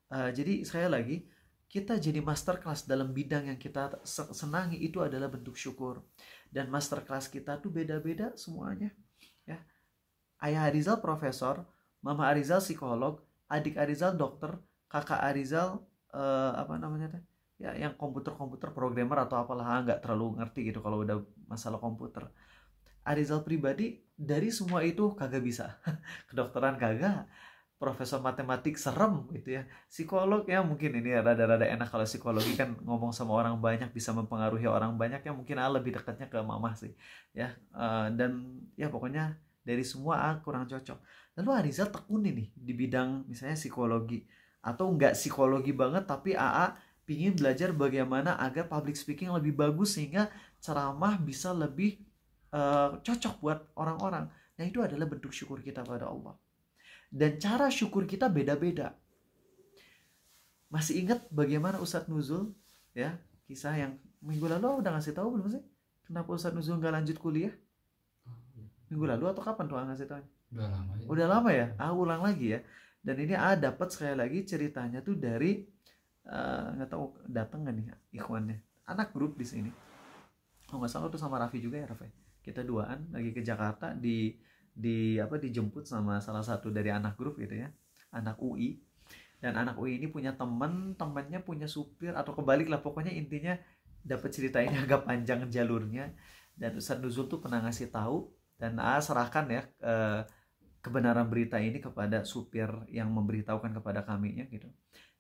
Jadi sekali lagi, kita jadi masterclass dalam bidang yang kita senangi, itu adalah bentuk syukur. Dan masterclass kita tuh beda-beda semuanya ya. Ayah Arizal profesor, Mama Arizal psikolog, adik Arizal dokter, kakak Arizal ya yang komputer programmer atau apalah, nggak terlalu ngerti gitu kalau udah masalah komputer. Arizal pribadi dari semua itu kagak bisa. Kedokteran kagak, profesor matematik serem gitu ya, psikolog ya mungkin ini rada-rada enak, kalau psikologi kan ngomong sama orang banyak, bisa mempengaruhi orang banyak, ya mungkin lebih dekatnya ke mamah sih ya. Dan ya pokoknya dari semua kurang cocok. Lalu Arizal tekun ini di bidang misalnya psikologi, atau nggak psikologi banget tapi pingin belajar bagaimana agar public speaking lebih bagus, sehingga ceramah bisa lebih cocok buat orang-orang. Nah itu adalah bentuk syukur kita pada Allah. Dan cara syukur kita beda-beda. Masih ingat bagaimana Ustadz Nuzul ya, kisah yang minggu lalu udah ngasih tahu belum sih? Kenapa Ustadz Nuzul nggak lanjut kuliah? Minggu lalu atau kapan tuh ngasih tahu? Udah lama ya. Udah lama ya? Ulang lagi ya. Dan ini dapat sekali lagi ceritanya tuh dari nggak tahu datang nggak nih ikhwannya, anak grup di sini. Oh nggak salah tuh sama Raffi juga ya, Raffi. Kita duaan lagi ke Jakarta dijemput sama salah satu dari anak grup gitu ya, anak UI. Dan anak UI ini punya temannya punya supir atau kebalik lah, pokoknya intinya dapat cerita ini agak panjang jalurnya. Dan Ustadz Nuzul tuh pernah ngasih tahu dan serahkan ya kebenaran berita ini kepada supir yang memberitahukan kepada kaminya gitu.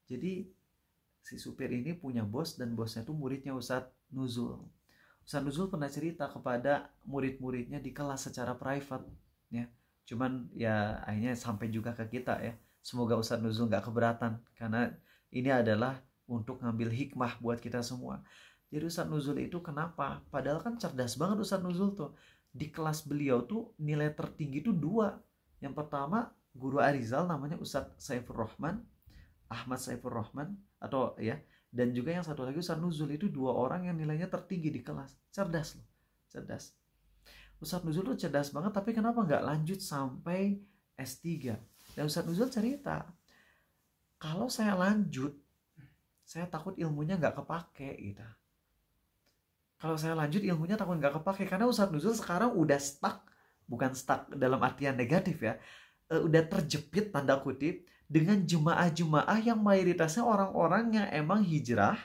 Jadi si supir ini punya bos dan bosnya tuh muridnya Ustadz Nuzul. Ustadz Nuzul pernah cerita kepada murid-muridnya di kelas secara private ya. Cuman ya akhirnya sampai juga ke kita ya. Semoga Ustadz Nuzul gak keberatan karena ini adalah untuk ngambil hikmah buat kita semua. Jadi Ustadz Nuzul itu kenapa? Padahal kan cerdas banget Ustadz Nuzul tuh. Di kelas beliau tuh nilai tertinggi tuh 2. Yang pertama guru Arizal namanya Ustadz Saifur Rahman, Ahmad Saifur Rahman atau ya, dan juga yang satu lagi Ustadz Nuzul. Itu 2 orang yang nilainya tertinggi di kelas. Cerdas loh, cerdas. Ustadz Nuzul tuh cerdas banget, tapi kenapa nggak lanjut sampai S3? Dan Ustadz Nuzul cerita, kalau saya lanjut, saya takut ilmunya nggak kepake gitu. Kalau saya lanjut ilmunya takut nggak kepake, karena Ustadz Nuzul sekarang udah stuck, bukan stuck dalam artian negatif ya, udah terjepit tanda kutip dengan jemaah-jemaah yang mayoritasnya orang-orang yang emang hijrah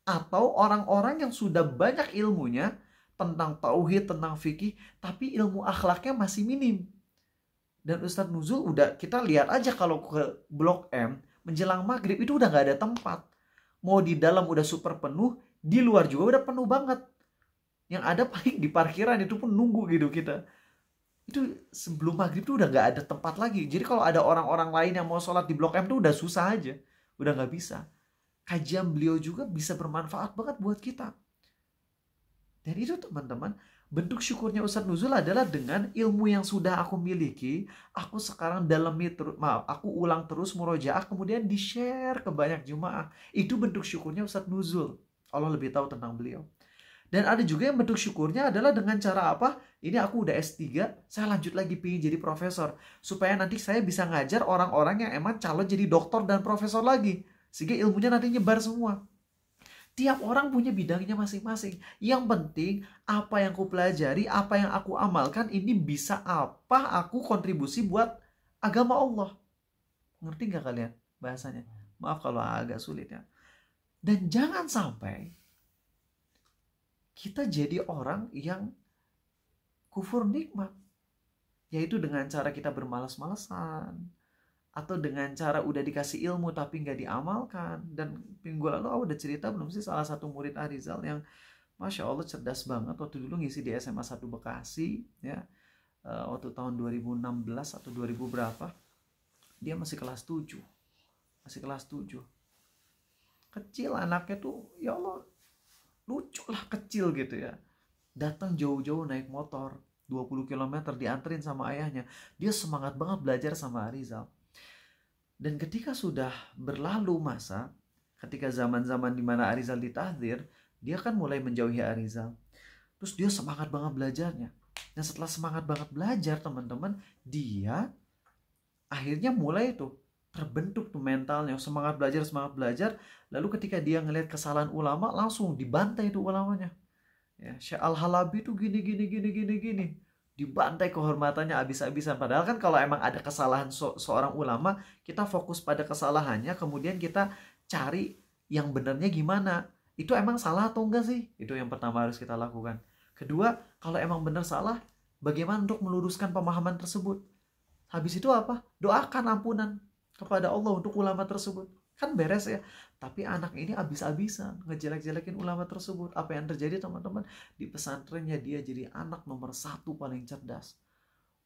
atau orang-orang yang sudah banyak ilmunya tentang tauhid, tentang fikih, tapi ilmu akhlaknya masih minim. Dan Ustadz Nuzul udah, kita lihat aja kalau ke Blok M menjelang maghrib itu udah gak ada tempat. Mau di dalam udah super penuh, di luar juga udah penuh banget. Yang ada paling di parkiran itu pun nunggu gitu kita. Itu sebelum maghrib tuh udah gak ada tempat lagi. Jadi kalau ada orang-orang lain yang mau sholat di Blok M tuh udah susah aja. Udah gak bisa. Kajian beliau juga bisa bermanfaat banget buat kita. Dan itu teman-teman, bentuk syukurnya Ustadz Nuzul adalah dengan ilmu yang sudah aku miliki, aku sekarang aku ulang terus murojaah, kemudian di-share ke banyak jemaah. Itu bentuk syukurnya Ustadz Nuzul. Allah lebih tahu tentang beliau. Dan ada juga yang bentuk syukurnya adalah dengan cara apa? Ini aku udah S3, saya lanjut lagi pengen jadi profesor. Supaya nanti saya bisa ngajar orang-orang yang emang calon jadi doktor dan profesor lagi. Sehingga ilmunya nanti nyebar semua. Tiap orang punya bidangnya masing-masing. Yang penting apa yang aku pelajari, apa yang aku amalkan, ini bisa apa aku kontribusi buat agama Allah. Ngerti gak kalian bahasanya? Maaf kalau agak sulit ya. Dan jangan sampai kita jadi orang yang kufur nikmat. Yaitu dengan cara kita bermalas-malasan. Atau dengan cara udah dikasih ilmu tapi nggak diamalkan. Dan minggu lalu aku udah cerita belum sih salah satu murid Arizal yang Masya Allah cerdas banget. Waktu dulu ngisi di SMA 1 Bekasi ya, waktu tahun 2016 atau 2000 berapa, dia masih kelas 7. Masih kelas 7. Kecil anaknya tuh, ya Allah, lucu lah, kecil gitu ya. Datang jauh-jauh naik motor 20 km dianterin sama ayahnya. Dia semangat banget belajar sama Arizal. Dan ketika sudah berlalu masa, ketika zaman-zaman dimana Arizal ditahdzir, dia kan mulai menjauhi Arizal. Terus dia semangat banget belajarnya. Dan setelah semangat banget belajar teman-teman, dia akhirnya mulai tuh terbentuk tuh mentalnya, semangat belajar. Lalu ketika dia ngelihat kesalahan ulama, langsung dibantai tuh ulamanya. Ya, Syekh Al-Halabi tuh gini. Dibantai kehormatannya habis-habisan. Padahal kan kalau emang ada kesalahan seorang ulama, kita fokus pada kesalahannya, kemudian kita cari yang benarnya gimana. Itu emang salah atau enggak sih? Itu yang pertama harus kita lakukan. Kedua, kalau emang benar salah, bagaimana untuk meluruskan pemahaman tersebut? Habis itu apa? Doakan ampunan kepada Allah untuk ulama tersebut. Kan beres ya. Tapi anak ini habis-habisan ngejelek-jelekin ulama tersebut. Apa yang terjadi teman-teman? Di pesantrennya dia jadi anak nomor 1 paling cerdas.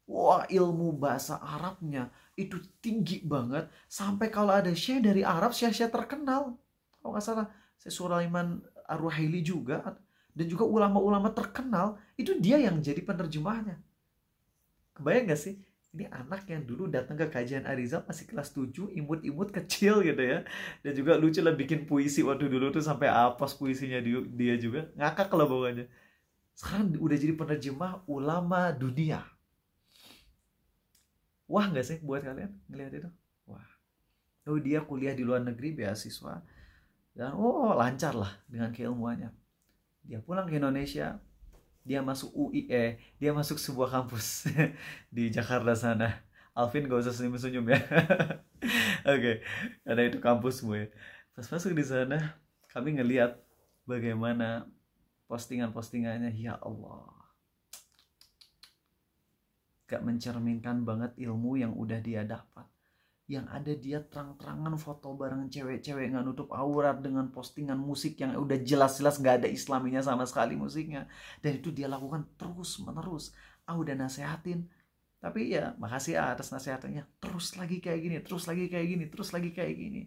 Wah, ilmu bahasa Arabnya itu tinggi banget. Sampai kalau ada syekh dari Arab, syekh terkenal. Kalau nggak salah, Syekh Sulaiman Ar-Ruhaili juga. Dan juga ulama-ulama terkenal. Itu dia yang jadi penerjemahnya. Kebayang nggak sih? Ini anak yang dulu datang ke kajian Arizal masih kelas 7, imut-imut kecil gitu ya. Dan juga lucu lah bikin puisi waktu dulu tuh sampai apes puisinya dia juga. Ngakak lah bawahnya. Sekarang udah jadi penerjemah ulama dunia. Wah nggak sih buat kalian ngelihat itu? Wah. Oh dia kuliah di luar negeri beasiswa. Dan lancar lah dengan keilmuannya. Dia pulang ke Indonesia. Dia masuk UI, dia masuk sebuah kampus di Jakarta sana. Alvin gak usah senyum-senyum ya. Oke, karena itu kampus gue. Pas masuk di sana, kami ngelihat bagaimana postingan-postingannya. Ya Allah, gak mencerminkan banget ilmu yang udah dia dapat. Yang ada dia terang-terangan foto bareng cewek-cewek gak nutup aurat dengan postingan musik yang udah jelas-jelas gak ada islaminya sama sekali musiknya. Dan itu dia lakukan terus menerus. Udah nasehatin, tapi ya makasih atas nasihatnya. Terus lagi kayak gini, terus lagi kayak gini, terus lagi kayak gini.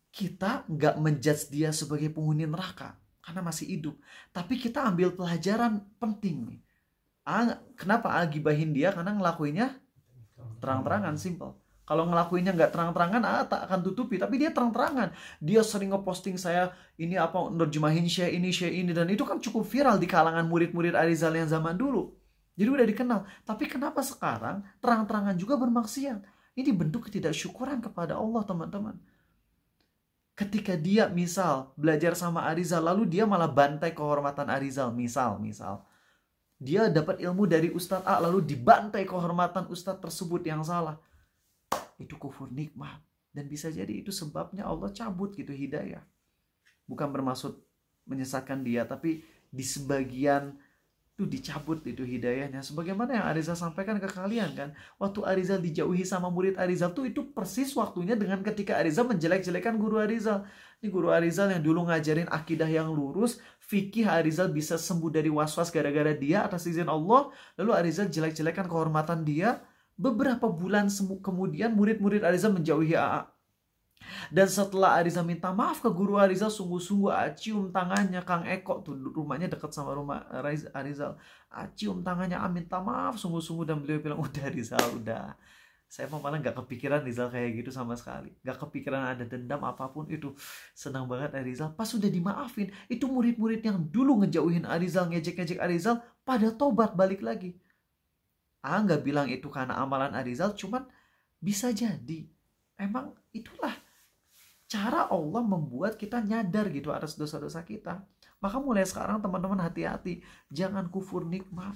Kita gak menjudge dia sebagai penghuni neraka karena masih hidup, tapi kita ambil pelajaran penting nih. Kenapa gibahin dia? Karena ngelakuinnya terang-terangan, simple. Kalau ngelakuinnya nggak terang-terangan, tak akan tutupi. Tapi dia terang-terangan. Dia sering ngeposting saya, ini apa, nerjemahin Syekh ini. Dan itu kan cukup viral di kalangan murid-murid Arizal yang zaman dulu. Jadi udah dikenal. Tapi kenapa sekarang terang-terangan juga bermaksiat? Ini bentuk ketidaksyukuran kepada Allah, teman-teman. Ketika dia misal belajar sama Arizal, lalu dia malah bantai kehormatan Arizal. Misal. Dia dapat ilmu dari Ustadz A, lalu dibantai kehormatan Ustadz tersebut yang salah. Itu kufur nikmat. Dan bisa jadi itu sebabnya Allah cabut gitu hidayah. Bukan bermaksud menyesatkan dia, tapi di sebagian itu dicabut itu hidayahnya. Sebagaimana yang Arizal sampaikan ke kalian kan. Waktu Arizal dijauhi sama murid Arizal tuh itu persis waktunya dengan ketika Arizal menjelek-jelekan guru Arizal. Ini guru Arizal yang dulu ngajarin akidah yang lurus, fikih Arizal bisa sembuh dari was-was gara-gara dia atas izin Allah. Lalu Arizal jelek-jelekan kehormatan dia. Beberapa bulan kemudian murid-murid Arizal menjauhi AA. Dan setelah Arizal minta maaf ke guru Arizal, sungguh-sungguh cium tangannya. Kang Eko tuh rumahnya dekat sama rumah Arizal. Cium tangannya, minta maaf sungguh-sungguh. Dan beliau bilang, udah Arizal, udah. Saya malah gak kepikiran Rizal kayak gitu sama sekali. Gak kepikiran ada dendam apapun itu. Senang banget Arizal. Pas sudah dimaafin, itu murid-murid yang dulu ngejauhin Arizal, ngejek-ngejek Arizal, pada tobat balik lagi. Nggak bilang itu karena amalan Arizal, cuman bisa jadi emang itulah cara Allah membuat kita nyadar gitu atas dosa-dosa kita. Maka mulai sekarang teman-teman hati-hati, jangan kufur nikmat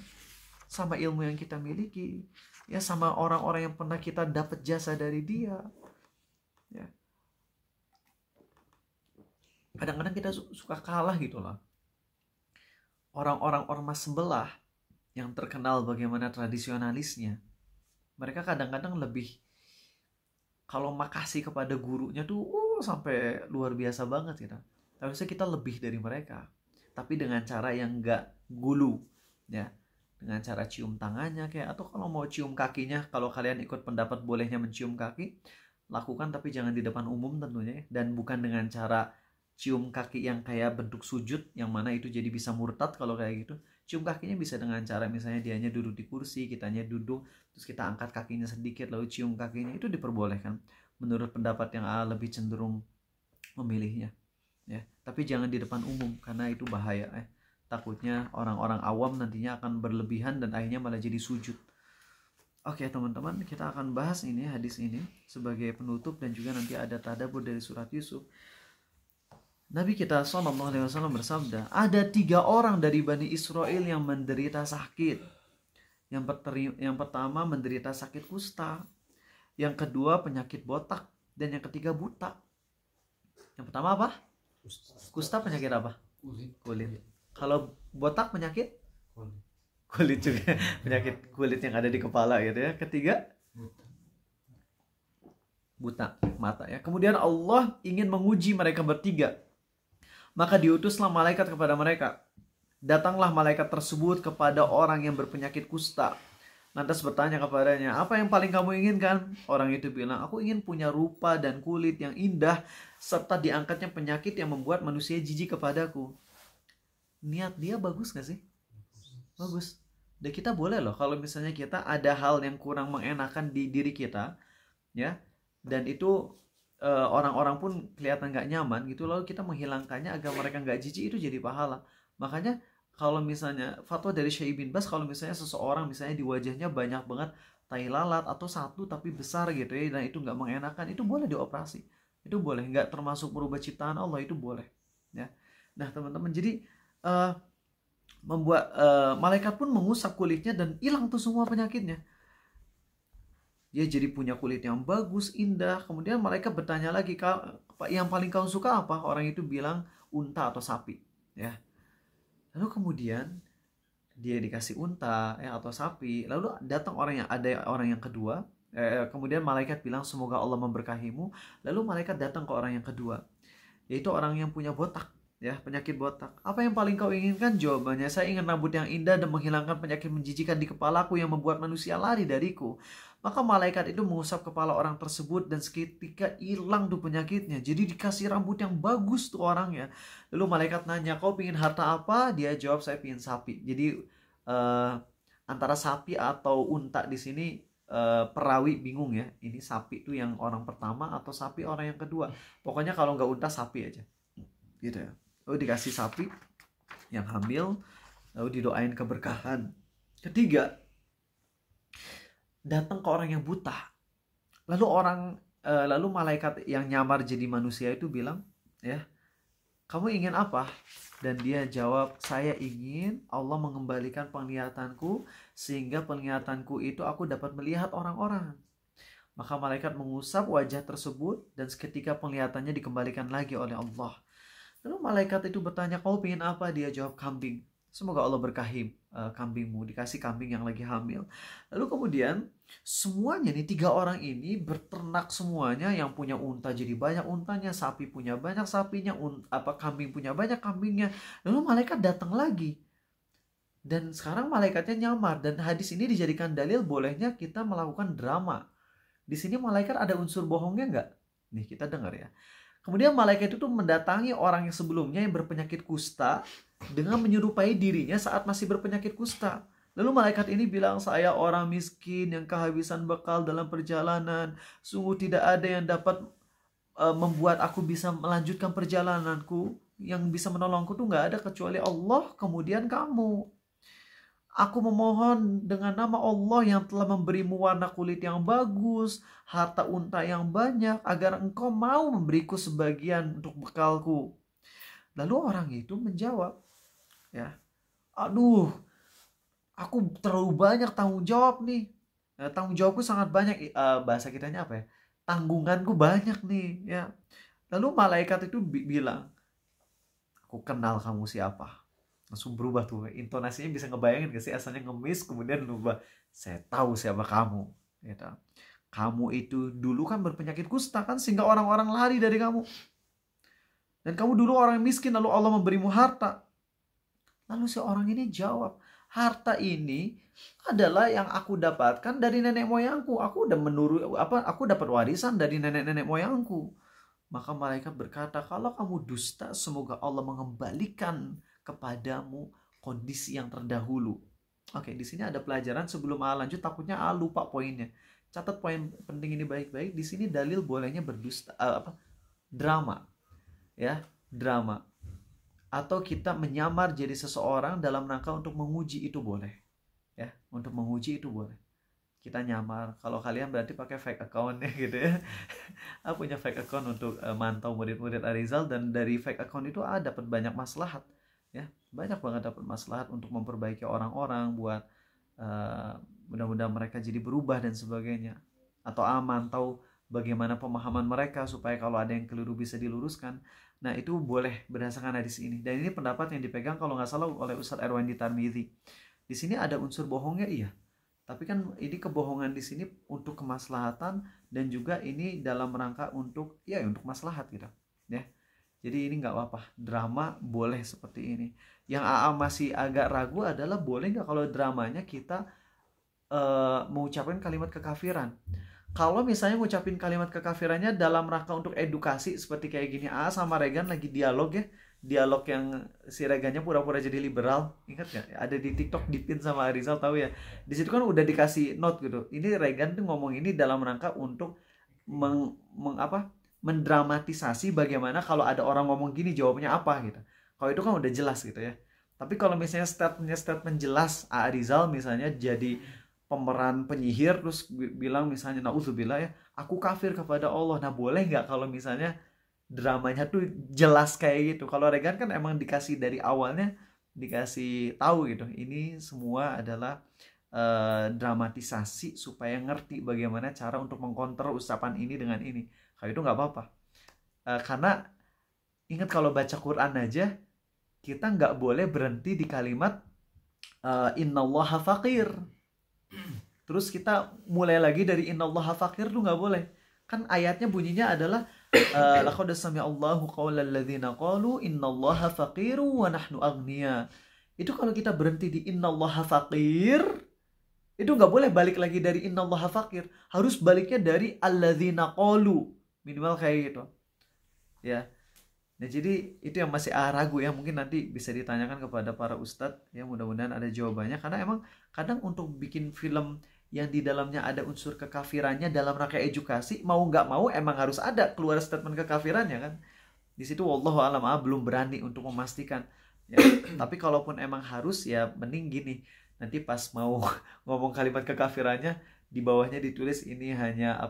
sama ilmu yang kita miliki, ya, sama orang-orang yang pernah kita dapat jasa dari dia. Ya. Kadang-kadang kita suka kalah gitu loh. Orang-orang ormas sebelah yang terkenal bagaimana tradisionalisnya, mereka kadang-kadang lebih, kalau makasih kepada gurunya tuh sampai luar biasa banget gitu. Harusnya kita lebih dari mereka, tapi dengan cara yang enggak gulu ya, dengan cara cium tangannya kayak, atau kalau mau cium kakinya, kalau kalian ikut pendapat bolehnya mencium kaki, lakukan, tapi jangan di depan umum tentunya, dan bukan dengan cara cium kaki yang kayak bentuk sujud, yang mana itu jadi bisa murtad kalau kayak gitu. Cium kakinya bisa dengan cara misalnya dianya duduk di kursi, kitanya duduk, terus kita angkat kakinya sedikit lalu cium kakinya, itu diperbolehkan menurut pendapat yang lebih cenderung memilihnya ya. Tapi jangan di depan umum karena itu bahaya takutnya orang-orang awam nantinya akan berlebihan dan akhirnya malah jadi sujud. Oke teman-teman, kita akan bahas ini hadis ini sebagai penutup dan juga nanti ada tadabbur dari surat Yusuf. Nabi kita SAW bersabda, ada 3 orang dari Bani Israel yang menderita sakit. Yang pertama menderita sakit kusta, yang kedua penyakit botak, dan yang ketiga buta. Yang pertama apa? Kusta penyakit apa? Kulit. Kalau botak penyakit? Kulit juga, penyakit kulit yang ada di kepala gitu ya. Ketiga? Buta, mata ya. Kemudian Allah ingin menguji mereka bertiga. Maka diutuslah malaikat kepada mereka. Datanglah malaikat tersebut kepada orang yang berpenyakit kusta. Lantas bertanya kepadanya, apa yang paling kamu inginkan? Orang itu bilang, aku ingin punya rupa dan kulit yang indah, serta diangkatnya penyakit yang membuat manusia jijik kepadaku. Niat dia bagus gak sih? Bagus. Dan kita boleh loh kalau misalnya kita ada hal yang kurang mengenakan di diri kita, ya, dan itu orang-orang pun kelihatan nggak nyaman gitu, lalu kita menghilangkannya agar mereka nggak jijik, itu jadi pahala. Makanya kalau misalnya fatwa dari Syekh bin Bas, kalau misalnya seseorang misalnya di wajahnya banyak banget tai lalat atau satu tapi besar gitu ya, dan itu nggak mengenakan, itu boleh dioperasi, itu boleh, nggak termasuk merubah ciptaan Allah, itu boleh, ya. Nah teman-teman, jadi eh, membuat malaikat pun mengusap kulitnya dan hilang tuh semua penyakitnya. Dia jadi punya kulit yang bagus, indah. Kemudian malaikat bertanya lagi, yang paling kau suka apa? Orang itu bilang unta atau sapi, ya. Lalu kemudian dia dikasih unta ya atau sapi. Lalu datang orang yang kedua. Kemudian malaikat bilang semoga Allah memberkahimu. Lalu malaikat datang ke orang yang kedua, yaitu orang yang punya botak, ya, penyakit botak. Apa yang paling kau inginkan? Jawabannya, saya ingin rambut yang indah dan menghilangkan penyakit menjijikan di kepalaku yang membuat manusia lari dariku. Maka malaikat itu mengusap kepala orang tersebut dan seketika hilang tuh penyakitnya. Jadi dikasih rambut yang bagus tuh orangnya. Lalu malaikat nanya, kau pingin harta apa? Dia jawab, saya pingin sapi. Jadi antara sapi atau unta di sini perawi bingung ya. Ini sapi tuh yang orang pertama atau sapi orang yang kedua. Pokoknya kalau nggak unta, sapi aja. Gitu ya. Lalu dikasih sapi yang hamil, lalu didoain keberkahan. Ketiga, datang ke orang yang buta. Lalu malaikat yang nyamar jadi manusia itu bilang, ya, kamu ingin apa? Dan dia jawab, saya ingin Allah mengembalikan penglihatanku sehingga penglihatanku itu aku dapat melihat orang-orang. Maka malaikat mengusap wajah tersebut dan seketika penglihatannya dikembalikan lagi oleh Allah. Lalu malaikat itu bertanya, kau ingin apa? Dia jawab, kambing. Semoga Allah berkahi kambingmu, dikasih kambing yang lagi hamil. Lalu kemudian semuanya nih, 3 orang ini berternak semuanya, yang punya unta jadi banyak untanya, sapi punya banyak sapinya, kambing punya banyak kambingnya. Lalu malaikat datang lagi. Dan sekarang malaikatnya nyamar, dan hadis ini dijadikan dalil bolehnya kita melakukan drama. Di sini malaikat ada unsur bohongnya nggak? Nih kita dengar ya. Kemudian malaikat itu mendatangi orang yang sebelumnya yang berpenyakit kusta dengan menyerupai dirinya saat masih berpenyakit kusta. Lalu malaikat ini bilang, saya orang miskin yang kehabisan bekal dalam perjalanan. Sungguh tidak ada yang dapat membuat aku bisa melanjutkan perjalananku. Yang bisa menolongku tuh nggak ada kecuali Allah, kemudian kamu. Aku memohon dengan nama Allah yang telah memberimu warna kulit yang bagus, harta unta yang banyak, agar engkau mau memberiku sebagian untuk bekalku. Lalu orang itu menjawab, ya, aduh, aku terlalu banyak tanggung jawab nih. Tanggung jawabku sangat banyak. Bahasa kitanya apa ya? Tanggunganku banyak nih, ya. Lalu malaikat itu bilang, aku kenal kamu siapa. Langsung berubah tuh, intonasinya bisa ngebayangin gak sih, asalnya ngemis kemudian berubah, saya tahu siapa kamu, gitu. Kamu itu dulu kan berpenyakit kusta kan, sehingga orang-orang lari dari kamu, dan kamu dulu orang miskin, lalu Allah memberimu harta. Lalu si orang ini jawab, harta ini adalah yang aku dapatkan dari nenek moyangku, aku dapat warisan dari nenek-nenek moyangku. Maka malaikat berkata, kalau kamu dusta, semoga Allah mengembalikan kepadamu kondisi yang terdahulu. Oke, di sini ada pelajaran sebelum lanjut, takutnya lupa poinnya. Catat poin penting ini baik-baik. Di sini dalil bolehnya berdusta, drama, ya, drama. Atau kita menyamar jadi seseorang dalam rangka untuk menguji, itu boleh, ya, untuk menguji itu boleh. Kita nyamar, kalau kalian berarti pakai fake account ya gitu ya. Aku punya fake account untuk mantau murid-murid Arizal, dan dari fake account itu dapat banyak maslahat. Ya, banyak banget dapat maslahat untuk memperbaiki orang-orang, buat mudah-mudahan mereka jadi berubah dan sebagainya. Atau mantau bagaimana pemahaman mereka supaya kalau ada yang keliru bisa diluruskan. Nah itu boleh berdasarkan hadis ini. Dan ini pendapat yang dipegang kalau nggak salah oleh Ustadz Erwandi Tarmizi. Di sini ada unsur bohongnya, iya. Tapi kan ini kebohongan di sini untuk kemaslahatan, dan juga ini dalam rangka untuk untuk maslahat gitu, ya. Jadi ini nggak apa-apa, drama boleh seperti ini. Yang AA masih agak ragu adalah boleh nggak kalau dramanya kita mengucapkan kalimat kekafiran. Kalau misalnya ngucapin kalimat kekafirannya dalam rangka untuk edukasi seperti kayak gini, sama Regan lagi dialog ya, dialog yang si Regannya pura-pura jadi liberal, ingat nggak? Ada di TikTok dipin sama Arizal, tahu ya? Di situ kan udah dikasih note gitu. Ini Regan tuh ngomong ini dalam rangka untuk mendramatisasi bagaimana kalau ada orang ngomong gini jawabnya apa gitu. Kalau itu kan udah jelas gitu ya. Tapi kalau misalnya statement jelas, Arizal misalnya jadi pemeran penyihir terus bilang misalnya naudzubillah ya, aku kafir kepada Allah. Nah, boleh nggak kalau misalnya dramanya tuh jelas kayak gitu? Kalau Regan kan emang dikasih dari awalnya, dikasih tahu gitu, ini semua adalah dramatisasi supaya ngerti bagaimana cara untuk mengkonter ucapan ini dengan ini. Kalau itu nggak apa-apa. Karena ingat kalau baca Quran aja kita nggak boleh berhenti di kalimat innallaha faqir. Terus kita mulai lagi dari innallaha faqir tuh nggak boleh. Kan ayatnya bunyinya adalah laqad sami'allahu qaulal ladzina qalu innallaha faqiru wa nahnu aghnia. Itu kalau kita berhenti di innallaha faqir, itu nggak boleh balik lagi dari innallaha faqir. Harus baliknya dari alladzina qalu. Minimal kayak gitu. Ya. Nah, jadi itu yang masih ragu ya, mungkin nanti bisa ditanyakan kepada para ustadz ya, mudah-mudahan ada jawabannya, karena emang kadang untuk bikin film yang di dalamnya ada unsur kekafirannya dalam rangka edukasi, mau nggak mau emang harus ada keluar statement kekafirannya kan. Di situ wallahu alam belum berani untuk memastikan ya. Tapi kalaupun emang harus ya mending gini, nanti pas mau ngomong kalimat kekafirannya di bawahnya ditulis ini hanya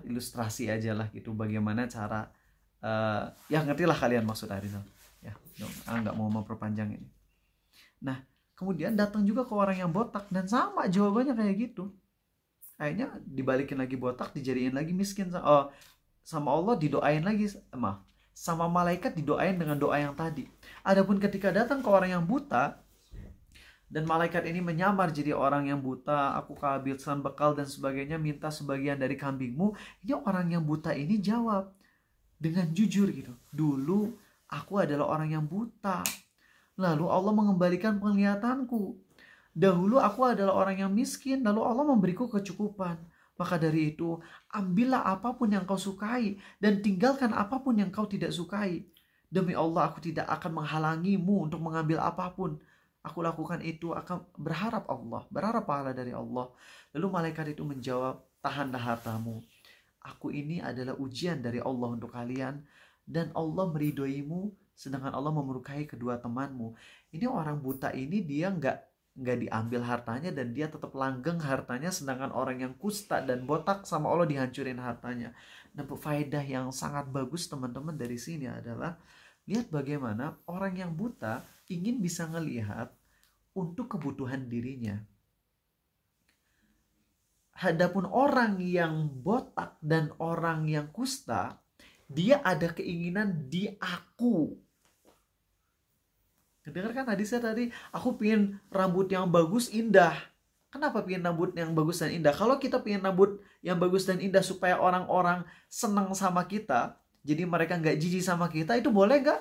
ilustrasi aja lah gitu, bagaimana cara ya ngerti lah kalian maksud Arizal ya, nggak mau memperpanjang ini. Nah, kemudian datang juga ke orang yang botak dan sama jawabannya kayak gitu, akhirnya dibalikin lagi botak, dijadiin lagi miskin, sama Allah didoain lagi, sama malaikat didoain dengan doa yang tadi. Adapun ketika datang ke orang yang buta dan malaikat ini menyamar jadi orang yang buta, aku kehabisan bekal dan sebagainya, minta sebagian dari kambingmu, ini orang yang buta ini jawab dengan jujur gitu, dulu aku adalah orang yang buta, lalu Allah mengembalikan penglihatanku. Dahulu aku adalah orang yang miskin, lalu Allah memberiku kecukupan. Maka dari itu, ambillah apapun yang kau sukai dan tinggalkan apapun yang kau tidak sukai. Demi Allah, aku tidak akan menghalangimu untuk mengambil apapun. Aku lakukan itu akan berharap pahala dari Allah. Lalu malaikat itu menjawab, tahanlah hartamu. Aku ini adalah ujian dari Allah untuk kalian, dan Allah meridhoimu sedangkan Allah memurkai kedua temanmu. Ini orang buta ini dia nggak diambil hartanya dan dia tetap langgeng hartanya, sedangkan orang yang kusta dan botak sama Allah dihancurin hartanya. Nah, faedah yang sangat bagus teman-teman dari sini adalah lihat bagaimana orang yang buta ingin bisa ngelihat untuk kebutuhan dirinya. Hadapun orang yang botak dan orang yang kusta, dia ada keinginan di aku. Dengarkan hadisnya tadi, aku pengen rambut yang bagus, indah. Kenapa pengen rambut yang bagus dan indah? Kalau kita pengen rambut yang bagus dan indah supaya orang-orang senang sama kita, jadi mereka nggak jijik sama kita, itu boleh nggak?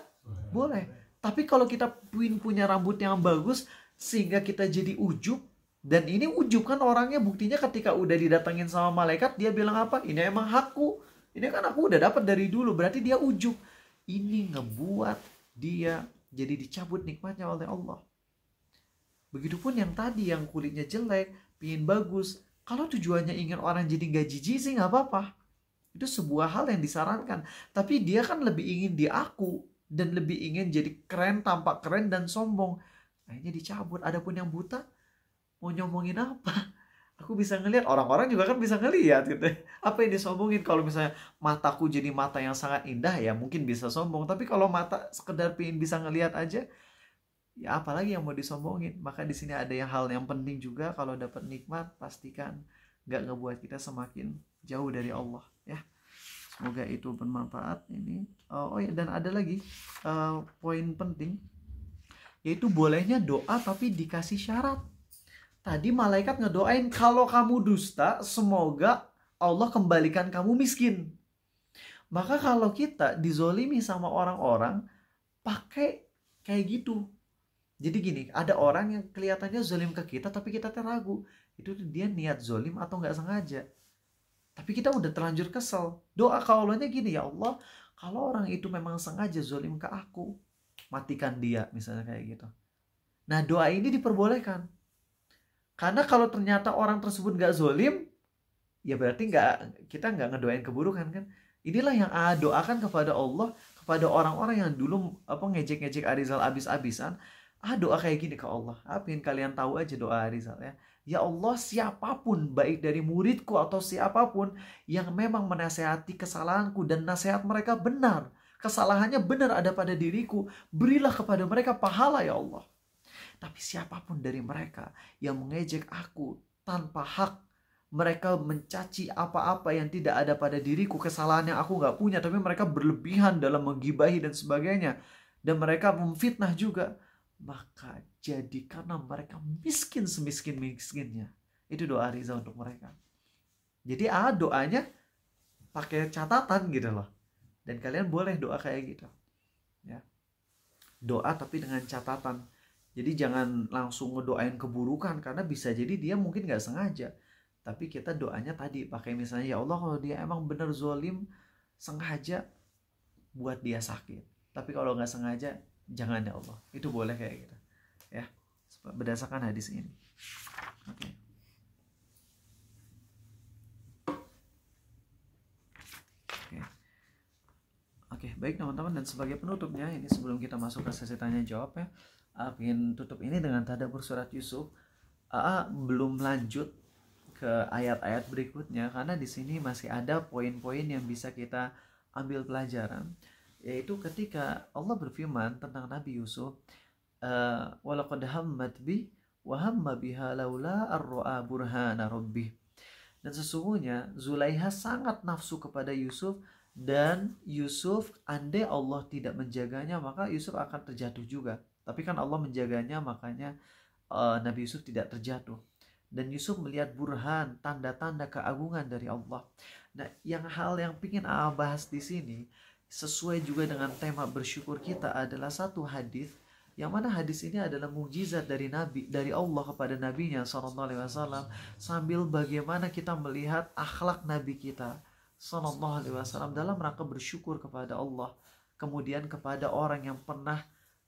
Boleh. Tapi kalau kita punya rambut yang bagus sehingga kita jadi ujub, dan ini ujub kan orangnya, buktinya ketika udah didatengin sama malaikat dia bilang apa? Ini emang hakku. Ini kan aku udah dapat dari dulu, berarti dia ujub. Ini ngebuat dia jadi dicabut nikmatnya oleh Allah. Begitupun yang tadi yang kulitnya jelek, pingin bagus. Kalau tujuannya ingin orang jadi gak jijik sih gak apa-apa. Itu sebuah hal yang disarankan. Tapi dia kan lebih ingin diaku dan lebih ingin jadi keren, tampak keren dan sombong. Akhirnya dicabut. Adapun yang buta, mau nyomongin apa? Aku bisa ngelihat, orang-orang juga kan bisa ngelihat gitu. Apa yang disombongin? Kalau misalnya mataku jadi mata yang sangat indah, ya mungkin bisa sombong. Tapi kalau mata sekedar pengen bisa ngelihat aja, ya apalagi yang mau disombongin. Maka di sini ada hal yang penting juga, kalau dapat nikmat pastikan nggak ngebuat kita semakin jauh dari Allah ya. Semoga itu bermanfaat ini. Oh ya, dan ada lagi poin penting, yaitu bolehnya doa tapi dikasih syarat. Tadi malaikat ngedoain, kalau kamu dusta, semoga Allah kembalikan kamu miskin. Maka kalau kita dizolimi sama orang-orang, pakai kayak gitu. Jadi gini, ada orang yang kelihatannya zalim ke kita, tapi kita teragu. itu dia niat zolim atau nggak sengaja. Tapi kita udah terlanjur kesel. Doa ke Allahnya gini, ya Allah, kalau orang itu memang sengaja zolim ke aku, matikan dia, misalnya kayak gitu. Nah, doa ini diperbolehkan. Karena kalau ternyata orang tersebut nggak zolim, ya berarti kita nggak ngedoain keburukan kan. Inilah yang doakan kepada Allah, kepada orang-orang yang dulu ngejek-ngejek Arizal abis-abisan. Doa kayak gini ke Allah. Ingin kalian tahu aja doa Arizal ya. Ya Allah, siapapun baik dari muridku atau siapapun yang memang menasehati kesalahanku dan nasihat mereka benar, kesalahannya benar ada pada diriku, berilah kepada mereka pahala ya Allah. Tapi siapapun dari mereka yang mengejek aku tanpa hak, mereka mencaci apa-apa yang tidak ada pada diriku, kesalahan yang aku nggak punya, tapi mereka berlebihan dalam menggibahi dan sebagainya, dan mereka memfitnah juga, maka jadikanlah mereka miskin semiskin-miskinnya. Itu doa Riza untuk mereka. Jadi doanya pakai catatan gitu loh. Dan kalian boleh doa kayak gitu. Ya. Doa tapi dengan catatan. Jadi jangan langsung ngedoain keburukan, karena bisa jadi dia mungkin nggak sengaja. Tapi kita doanya tadi pakai misalnya, ya Allah kalau dia emang bener zolim, sengaja buat dia sakit. Tapi kalau nggak sengaja, jangan ya Allah. Itu boleh kayak gitu. Ya, berdasarkan hadis ini. Oke. Oke, baik teman-teman, dan sebagai penutupnya ini sebelum kita masuk ke sesi tanya jawab ya, ingin tutup ini dengan tadabbur surat Yusuf. Belum lanjut ke ayat-ayat berikutnya karena di sini masih ada poin-poin yang bisa kita ambil pelajaran, yaitu ketika Allah berfirman tentang Nabi Yusuf, walaqad hammat bi wa hamma biha laula ar-ra'a burhana rabbih. Dan sesungguhnya Zulaiha sangat nafsu kepada Yusuf, dan Yusuf, andai Allah tidak menjaganya maka Yusuf akan terjatuh juga. Tapi kan Allah menjaganya, makanya Nabi Yusuf tidak terjatuh. Dan Yusuf melihat burhan, tanda-tanda keagungan dari Allah. Nah, hal yang ingin bahas di sini sesuai juga dengan tema bersyukur kita adalah satu hadis, yang mana hadis ini adalah mukjizat dari Allah kepada nabinya SAW, sambil bagaimana kita melihat akhlak nabi kita SAW dalam rangka bersyukur kepada Allah, kemudian kepada orang yang pernah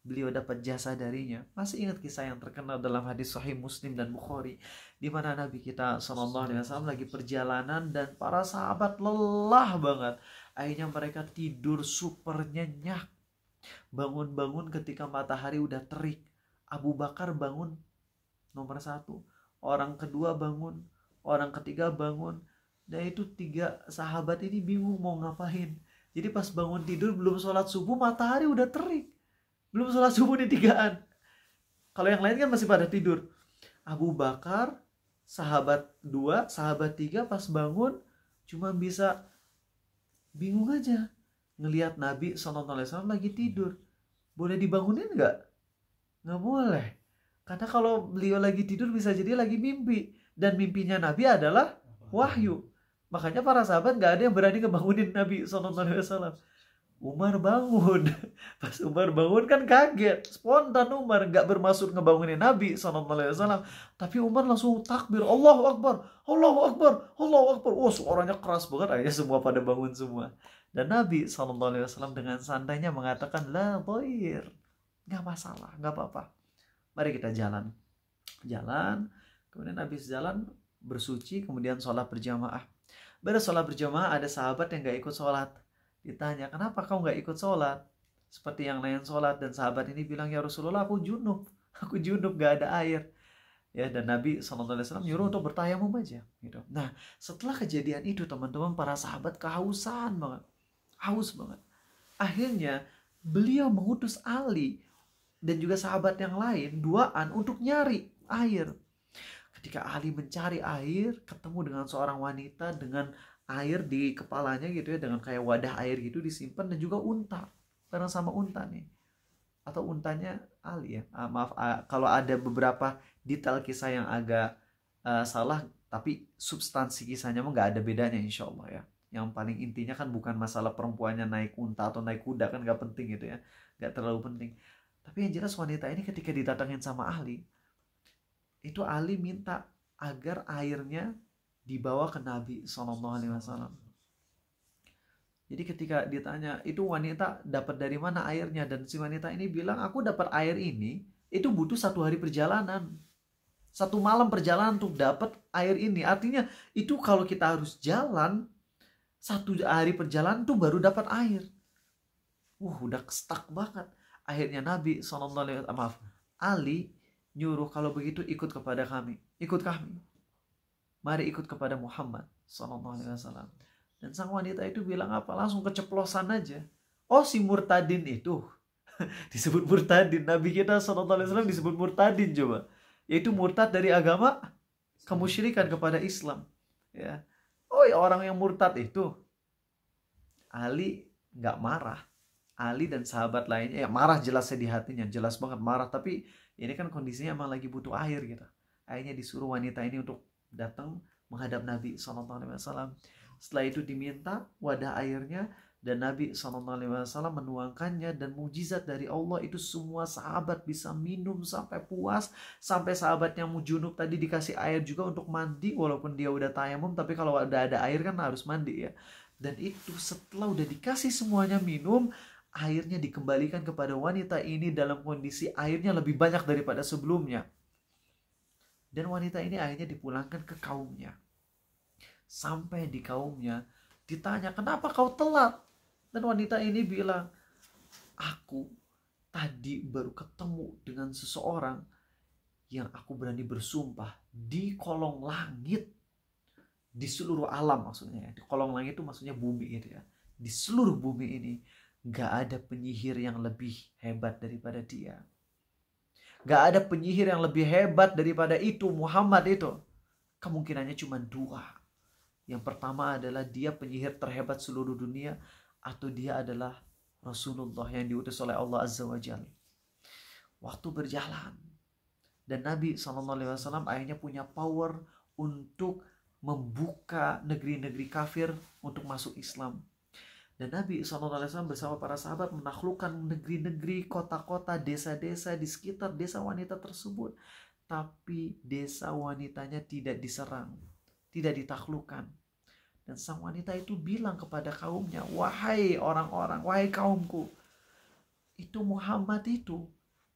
beliau dapat jasa darinya. Masih ingat kisah yang terkenal dalam hadis Sahih Muslim dan Bukhari, di mana Nabi kita SAW lagi perjalanan dan para sahabat lelah banget. Akhirnya mereka tidur super nyenyak. Bangun-bangun ketika matahari udah terik. Abu Bakar bangun nomor 1, orang kedua bangun, orang ketiga bangun. Dan itu 3 sahabat ini bingung mau ngapain. Jadi pas bangun tidur belum sholat subuh, matahari udah terik. Belum sholat subuh nih 3-an. Kalau yang lain kan masih pada tidur. Abu Bakar, sahabat 2, sahabat 3 pas bangun cuma bisa bingung aja. Ngelihat Nabi SAW lagi tidur. Boleh dibangunin nggak? Nggak boleh. Karena kalau beliau lagi tidur bisa jadi lagi mimpi. Dan mimpinya Nabi adalah wahyu. Makanya para sahabat nggak ada yang berani ngebangunin Nabi SAW. Umar bangun. Pas Umar bangun kan kaget. Spontan Umar, nggak bermaksud ngebangunin Nabi SAW. Tapi Umar langsung takbir. Allahu Akbar, Allahu Akbar, Allahu Akbar. Suaranya keras banget. Akhirnya semua pada bangun semua. Dan Nabi SAW dengan santainya mengatakan, la dhair, nggak masalah, nggak apa-apa. Mari kita jalan. Kemudian habis jalan bersuci, kemudian sholat berjamaah. Pada sholat berjamaah ada sahabat yang gak ikut sholat. Ditanya, kenapa kau gak ikut sholat? Seperti yang lain sholat. Dan sahabat ini bilang, ya Rasulullah, aku junub, gak ada air. Ya, dan Nabi SAW nyuruh untuk bertayamum aja. Gitu. Nah, setelah kejadian itu teman-teman, para sahabat kehausan banget. Haus banget. Akhirnya beliau mengutus Ali dan juga sahabat yang lain 2-an untuk nyari air. Ketika Ali mencari air, ketemu dengan seorang wanita dengan air di kepalanya gitu ya, dengan kayak wadah air gitu disimpan, dan juga unta, bareng sama unta nih, atau untanya Ali ya. Maaf kalau ada beberapa detail kisah yang agak salah, tapi substansi kisahnya mah nggak ada bedanya insya Allah ya. Yang paling intinya kan bukan masalah perempuannya naik unta atau naik kuda, kan nggak penting gitu ya, nggak terlalu penting. Tapi yang jelas wanita ini ketika didatangin sama Ali, itu Ali minta agar airnya dibawa ke Nabi SAW. Jadi ketika ditanya, itu wanita dapat dari mana airnya? Dan si wanita ini bilang, aku dapat air ini, itu butuh 1 hari perjalanan. 1 malam perjalanan untuk dapat air ini. Artinya itu kalau kita harus jalan 1 hari perjalanan tuh baru dapat air. Udah stuck banget. Akhirnya Nabi Ali nyuruh, kalau begitu ikut kepada kami. Ikut kami. Mari ikut kepada Muhammad SAW. Dan sang wanita itu bilang apa? Langsung keceplosan aja. Oh, si murtadin itu. Disebut murtadin. Nabi kita SAW disebut murtadin coba. Yaitu murtad dari agama kemusyrikan kepada Islam. Ya. Oh, orang yang murtad itu. Ali nggak marah. Ali dan sahabat lainnya, ya marah jelasnya di hatinya, jelas banget marah. Tapi ini kan kondisinya emang lagi butuh air gitu. Akhirnya disuruh wanita ini untuk datang menghadap Nabi SAW. Setelah itu diminta wadah airnya, dan Nabi SAW menuangkannya, dan mujizat dari Allah itu semua sahabat bisa minum sampai puas. Sampai sahabat yang junub tadi dikasih air juga untuk mandi, walaupun dia udah tayamum, tapi kalau udah ada air kan harus mandi ya. Dan itu setelah udah dikasih semuanya minum, airnya dikembalikan kepada wanita ini dalam kondisi airnya lebih banyak daripada sebelumnya. Dan wanita ini akhirnya dipulangkan ke kaumnya. Sampai di kaumnya ditanya, kenapa kau telat? Dan wanita ini bilang, aku tadi baru ketemu dengan seseorang yang aku berani bersumpah di kolong langit, di seluruh alam maksudnya. Di kolong langit itu maksudnya bumi itu ya. Di seluruh bumi ini gak ada penyihir yang lebih hebat daripada dia. Gak ada penyihir yang lebih hebat daripada itu, Muhammad itu. Kemungkinannya cuma 2. Yang pertama adalah dia penyihir terhebat seluruh dunia, atau dia adalah Rasulullah yang diutus oleh Allah Azza wa Jalla. Waktu berjalan, dan Nabi SAW akhirnya punya power untuk membuka negeri-negeri kafir untuk masuk Islam. Dan Nabi SAW bersama para sahabat menaklukkan negeri-negeri, kota-kota, desa-desa di sekitar desa wanita tersebut. Tapi desa wanitanya tidak diserang, tidak ditaklukkan. Dan sang wanita itu bilang kepada kaumnya, wahai orang-orang, wahai kaumku, itu Muhammad itu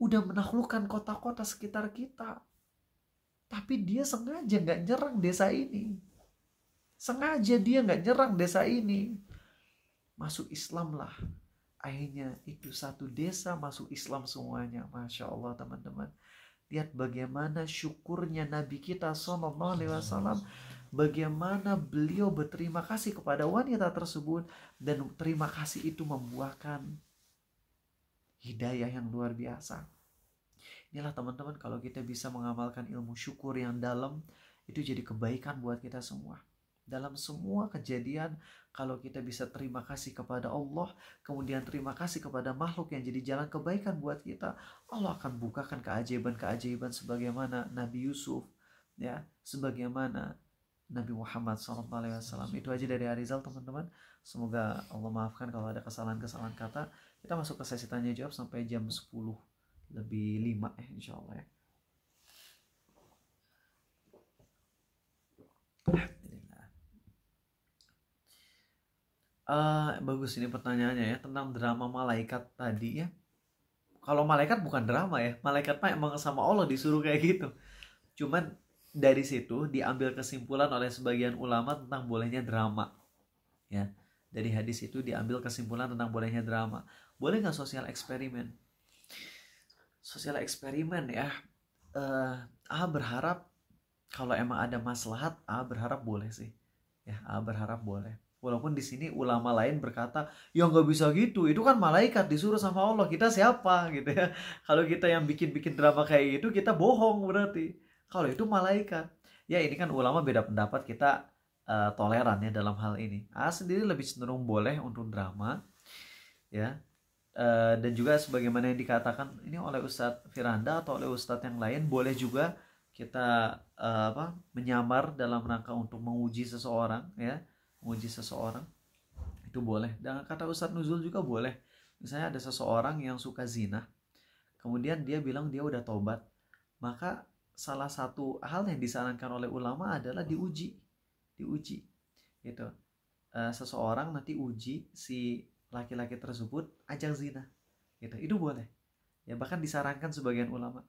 udah menaklukkan kota-kota sekitar kita. Tapi dia sengaja gak nyerang desa ini. Sengaja dia gak nyerang desa ini. Masuk Islam lah. Akhirnya itu 1 desa masuk Islam semuanya. Masya Allah teman-teman. Lihat bagaimana syukurnya Nabi kita SAW. Bagaimana beliau berterima kasih kepada wanita tersebut. Dan terima kasih itu membuahkan hidayah yang luar biasa. Inilah teman-teman, kalau kita bisa mengamalkan ilmu syukur yang dalam, itu jadi kebaikan buat kita semua. Dalam semua kejadian, kalau kita bisa terima kasih kepada Allah, kemudian terima kasih kepada makhluk yang jadi jalan kebaikan buat kita, Allah akan bukakan keajaiban-keajaiban sebagaimana Nabi Yusuf, ya, sebagaimana Nabi Muhammad SAW. Itu aja dari Arizal teman-teman. Semoga Allah maafkan kalau ada kesalahan-kesalahan kata. Kita masuk ke sesi tanya jawab sampai jam 10 lebih 5 insya Allah ya. Bagus ini pertanyaannya ya, tentang drama malaikat tadi ya. Kalau malaikat bukan drama ya, malaikat mah emang sama Allah disuruh kayak gitu. Cuman dari situ diambil kesimpulan oleh sebagian ulama tentang bolehnya drama ya. Dari hadis itu diambil kesimpulan tentang bolehnya drama. Boleh nggak sosial eksperimen? Sosial eksperimen ya, berharap kalau emang ada maslahat, berharap boleh sih ya, berharap boleh. Walaupun di sini ulama lain berkata, ya nggak bisa gitu, itu kan malaikat disuruh sama Allah, kita siapa gitu ya. Kalau kita yang bikin-bikin drama kayak gitu, kita bohong berarti. Kalau itu malaikat, ya ini kan ulama beda pendapat, kita toleran ya dalam hal ini. Sendiri lebih cenderung boleh untuk drama, ya. Dan juga sebagaimana yang dikatakan ini oleh Ustadz Firanda atau oleh Ustadz yang lain, boleh juga kita menyamar dalam rangka untuk menguji seseorang ya. Menguji seseorang itu boleh. Dan kata Ustadz Nuzul juga boleh. Misalnya ada seseorang yang suka zina, kemudian dia bilang dia udah tobat, maka salah satu hal yang disarankan oleh ulama adalah diuji gitu. Seseorang nanti uji si laki-laki tersebut ajak zina gitu, itu boleh ya, bahkan disarankan sebagian ulama.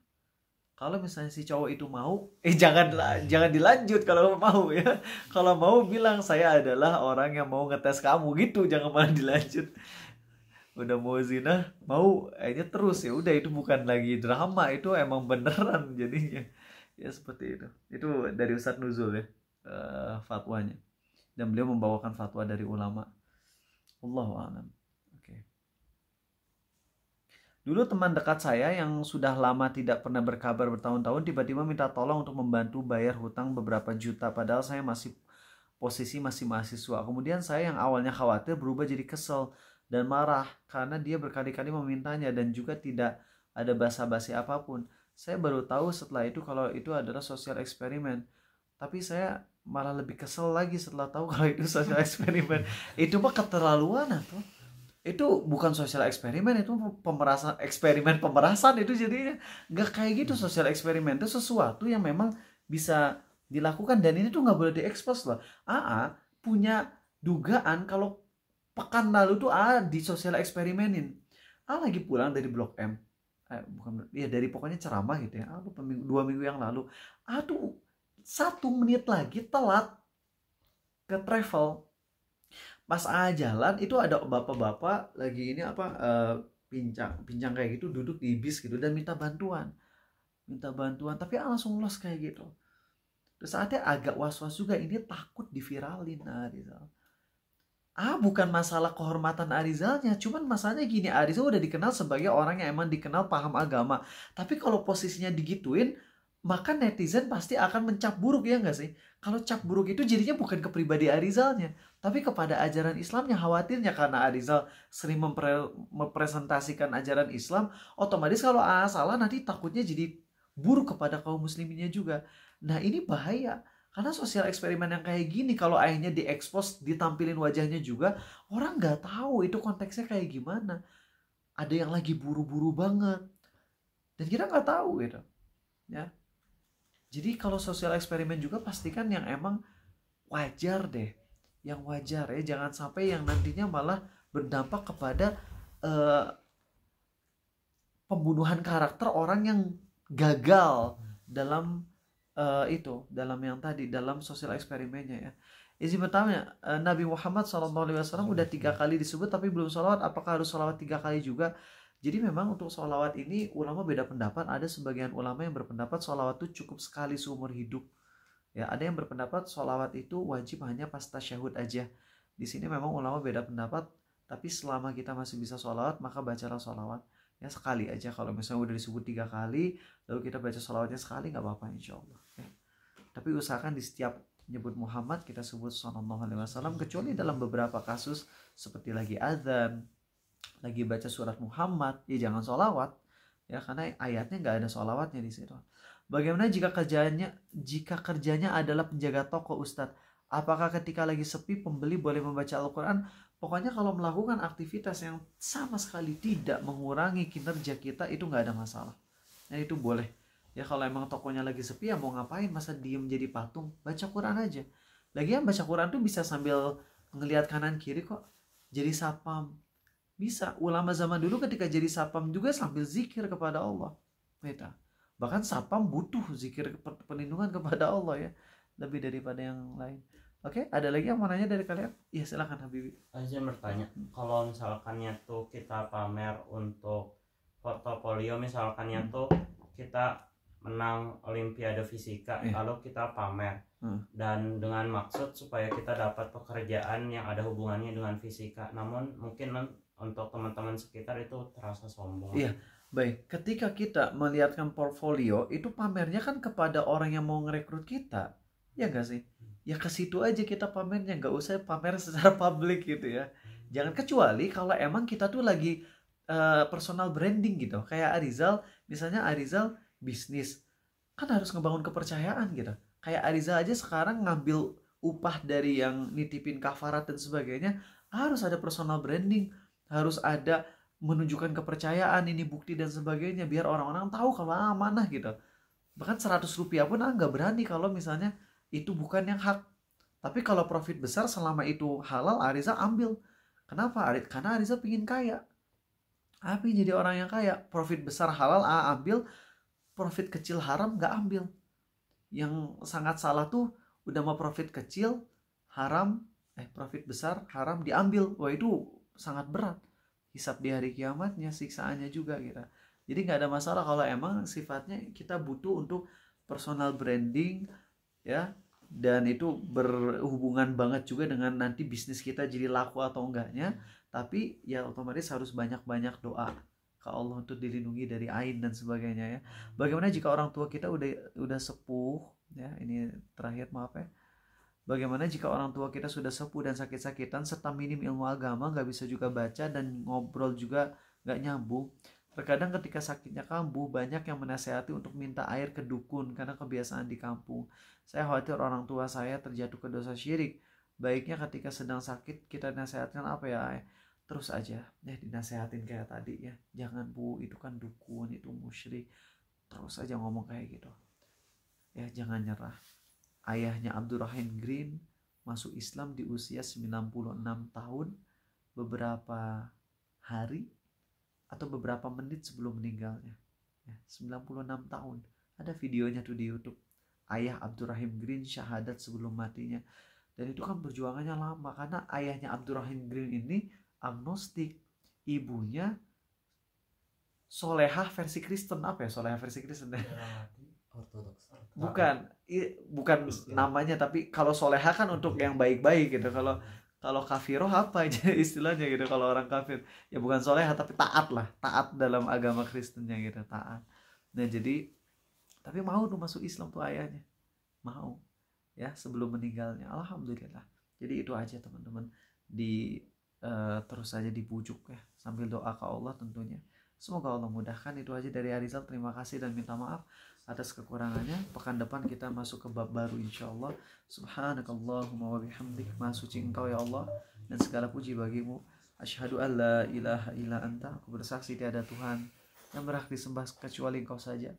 Kalau misalnya si cowok itu mau, jangan dilanjut kalau mau ya. Kalau mau bilang saya adalah orang yang mau ngetes kamu gitu, jangan malah dilanjut. Udah mau zina, mau akhirnya terus, ya udah itu bukan lagi drama, itu emang beneran jadinya. Ya seperti itu. Itu dari Ustadz Nuzul ya, fatwanya. Dan beliau membawakan fatwa dari ulama. Allahu a'lam. Oke. Dulu teman dekat saya yang sudah lama tidak pernah berkabar bertahun-tahun tiba-tiba minta tolong untuk membantu bayar hutang beberapa juta, padahal saya masih mahasiswa. Kemudian saya yang awalnya khawatir berubah jadi kesel dan marah karena dia berkali-kali memintanya dan juga tidak ada basa-basi apapun. Saya baru tahu setelah itu kalau itu adalah sosial eksperimen. Tapi saya malah lebih kesel lagi setelah tahu kalau itu sosial eksperimen. Itu mah keterlaluan atau? Itu bukan sosial eksperimen, itu eksperimen pemerasan itu jadinya. Nggak kayak gitu. Sosial eksperimen itu sesuatu yang memang bisa dilakukan dan ini tuh nggak boleh diekspos loh. Punya dugaan kalau pekan lalu tuh di sosial eksperimenin. Lagi pulang dari Blok M, bukan ya, dari pokoknya ceramah gitu ya. 2 minggu yang lalu, tuh 1 menit lagi telat ke travel. Pas jalan itu ada bapak-bapak lagi ini pincang kayak gitu, duduk di bis gitu dan minta bantuan, tapi langsung los kayak gitu. Terus saatnya agak was-was juga, ini takut diviralin Arizal. Bukan masalah kehormatan Arizalnya, cuman masalahnya gini, Arizal udah dikenal sebagai orang yang emang dikenal paham agama. Tapi kalau posisinya digituin, maka netizen pasti akan mencap buruk, ya nggak sih? Kalau cap buruk itu jadinya bukan ke pribadi Arizalnya, tapi kepada ajaran Islamnya. Khawatirnya karena Arizal sering mempresentasikan ajaran Islam, otomatis kalau salah nanti takutnya jadi buruk kepada kaum musliminnya juga. Nah ini bahaya, karena sosial eksperimen yang kayak gini kalau akhirnya diekspos, ditampilin wajahnya juga, orang nggak tahu itu konteksnya kayak gimana. Ada yang lagi buru-buru banget dan kita nggak tahu gitu ya. Jadi kalau sosial eksperimen juga pastikan yang emang wajar deh, yang wajar ya, jangan sampai yang nantinya malah berdampak kepada pembunuhan karakter orang yang gagal dalam dalam yang tadi, dalam sosial eksperimennya ya. Izin bertanya, Nabi Muhammad SAW udah 3 kali disebut tapi belum sholawat, apakah harus sholawat 3 kali juga? Jadi memang untuk sholawat ini ulama beda pendapat. Ada sebagian ulama yang berpendapat sholawat itu cukup sekali seumur hidup. Ya, ada yang berpendapat sholawat itu wajib hanya pas tasyahud aja. Di sini memang ulama beda pendapat. Tapi selama kita masih bisa sholawat, maka bacalah sholawat ya sekali aja. Kalau misalnya udah disebut 3 kali, lalu kita baca sholawatnya sekali, nggak apa-apa insya Allah. Ya. Tapi usahakan di setiap nyebut Muhammad kita sebut sallallahu alaihi wasallam, kecuali dalam beberapa kasus seperti lagi azan, lagi baca surat Muhammad, ya jangan sholawat ya, karena ayatnya nggak ada sholawatnya di situ. Bagaimana jika kerjanya adalah penjaga toko, Ustadz? Apakah ketika lagi sepi pembeli boleh membaca Al-Quran? Pokoknya kalau melakukan aktivitas yang sama sekali tidak mengurangi kinerja kita, itu nggak ada masalah. Nah itu boleh ya. Kalau emang tokonya lagi sepi, ya mau ngapain, masa diem jadi patung? Baca Quran aja. Lagian baca Quran tuh bisa sambil ngelihat kanan kiri kok. Jadi sapam bisa. Ulama zaman dulu ketika jadi sapam juga sambil zikir kepada Allah. Bahkan sapam butuh zikir perlindungan kepada Allah ya, lebih daripada yang lain. Oke, ada lagi yang mau nanya dari kalian? Iya silakan Habibie. Saya bertanya, kalau misalkannya tuh kita pamer untuk portofolio, misalkannya tuh kita menang Olimpiade Fisika, lalu kita pamer dan dengan maksud supaya kita dapat pekerjaan yang ada hubungannya dengan fisika, namun mungkin untuk teman-teman sekitar itu terasa sombong. Iya, baik. Ketika kita melihatkan portfolio, itu pamernya kan kepada orang yang mau ngerekrut kita, ya nggak sih? Ya ke situ aja kita pamernya, nggak usah pamer secara publik gitu ya. Jangan, kecuali kalau emang kita tuh lagi personal branding gitu. Kayak Arizal, misalnya Arizal bisnis, kan harus ngebangun kepercayaan gitu. Kayak Arizal aja sekarang ngambil upah dari yang nitipin kafarat dan sebagainya, harus ada personal branding, harus ada menunjukkan kepercayaan, ini bukti dan sebagainya, biar orang-orang tahu kalau amanah gitu. Bahkan 100 rupiah pun nggak berani kalau misalnya itu bukan yang hak. Tapi kalau profit besar selama itu halal, Ariza ambil. Kenapa? Karena Ariza pingin kaya. Tapi jadi orang yang kaya. Profit besar halal ambil, profit kecil haram nggak ambil. Yang sangat salah tuh udah mau profit kecil haram, profit besar haram diambil. Wah, itu sangat berat. Hisab di hari kiamatnya, siksaannya juga gitu. Jadi nggak ada masalah kalau emang sifatnya kita butuh untuk personal branding ya, dan itu berhubungan banget juga dengan nanti bisnis kita jadi laku atau enggaknya. Tapi ya otomatis harus banyak-banyak doa ke Allah untuk dilindungi dari ain dan sebagainya ya. Bagaimana jika orang tua kita udah sepuh ya, ini terakhir maaf ya. Bagaimana jika orang tua kita sudah sepuh dan sakit-sakitan serta minim ilmu agama, nggak bisa juga baca dan ngobrol juga nggak nyambung. Terkadang ketika sakitnya kambuh, banyak yang menasehati untuk minta air ke dukun karena kebiasaan di kampung. Saya khawatir orang tua saya terjatuh ke dosa syirik. Baiknya ketika sedang sakit kita nasihatkan apa ya? Terus aja ya dinasehatin kayak tadi ya. Jangan bu, itu kan dukun, itu musyrik. Terus aja ngomong kayak gitu. Ya jangan nyerah. Ayahnya Abdurrahim Green masuk Islam di usia 96 tahun, beberapa hari atau beberapa menit sebelum meninggalnya. Ya, 96 tahun. Ada videonya tuh di YouTube. Ayah Abdurrahim Green syahadat sebelum matinya. Dan itu kan perjuangannya lama karena ayahnya Abdurrahim Green ini agnostik. Ibunya solehah versi Kristen. Apa ya solehah versi Kristen? Ortodoks. Bukan namanya, tapi kalau soleha kan untuk yang baik-baik gitu. Kalau kafiroh apa aja istilahnya gitu. Kalau orang kafir ya bukan soleha tapi taat lah, taat dalam agama Kristennya gitu, taat. Nah jadi tapi mau tuh masuk Islam tuh ayahnya, mau ya sebelum meninggalnya. Alhamdulillah. Jadi itu aja teman-teman, terus saja dibujuk ya sambil doa ke Allah tentunya. Semoga Allah mudahkan. Itu aja dari Arizal. Terima kasih dan minta maaf atas kekurangannya. Pekan depan kita masuk ke bab baru insyaallah. Subhanakallahumma wa bihamdik. Maha suci Engkau ya Allah dan segala puji bagimu. Asyhadu an la ilaha illa anta. Aku bersaksi tiada Tuhan yang berhak disembah kecuali Engkau saja.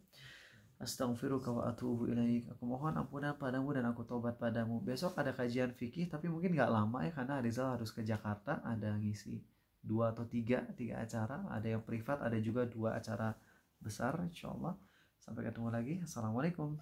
Astaghfiruka wa atubu ilaik. Aku mohon ampunan padamu dan aku tobat padamu. Besok ada kajian fikih tapi mungkin gak lama ya karena Arizal harus ke Jakarta, ada ngisi 2 atau 3 acara, ada yang privat, ada juga 2 acara besar insyaallah. Sampai ketemu lagi. Assalamualaikum.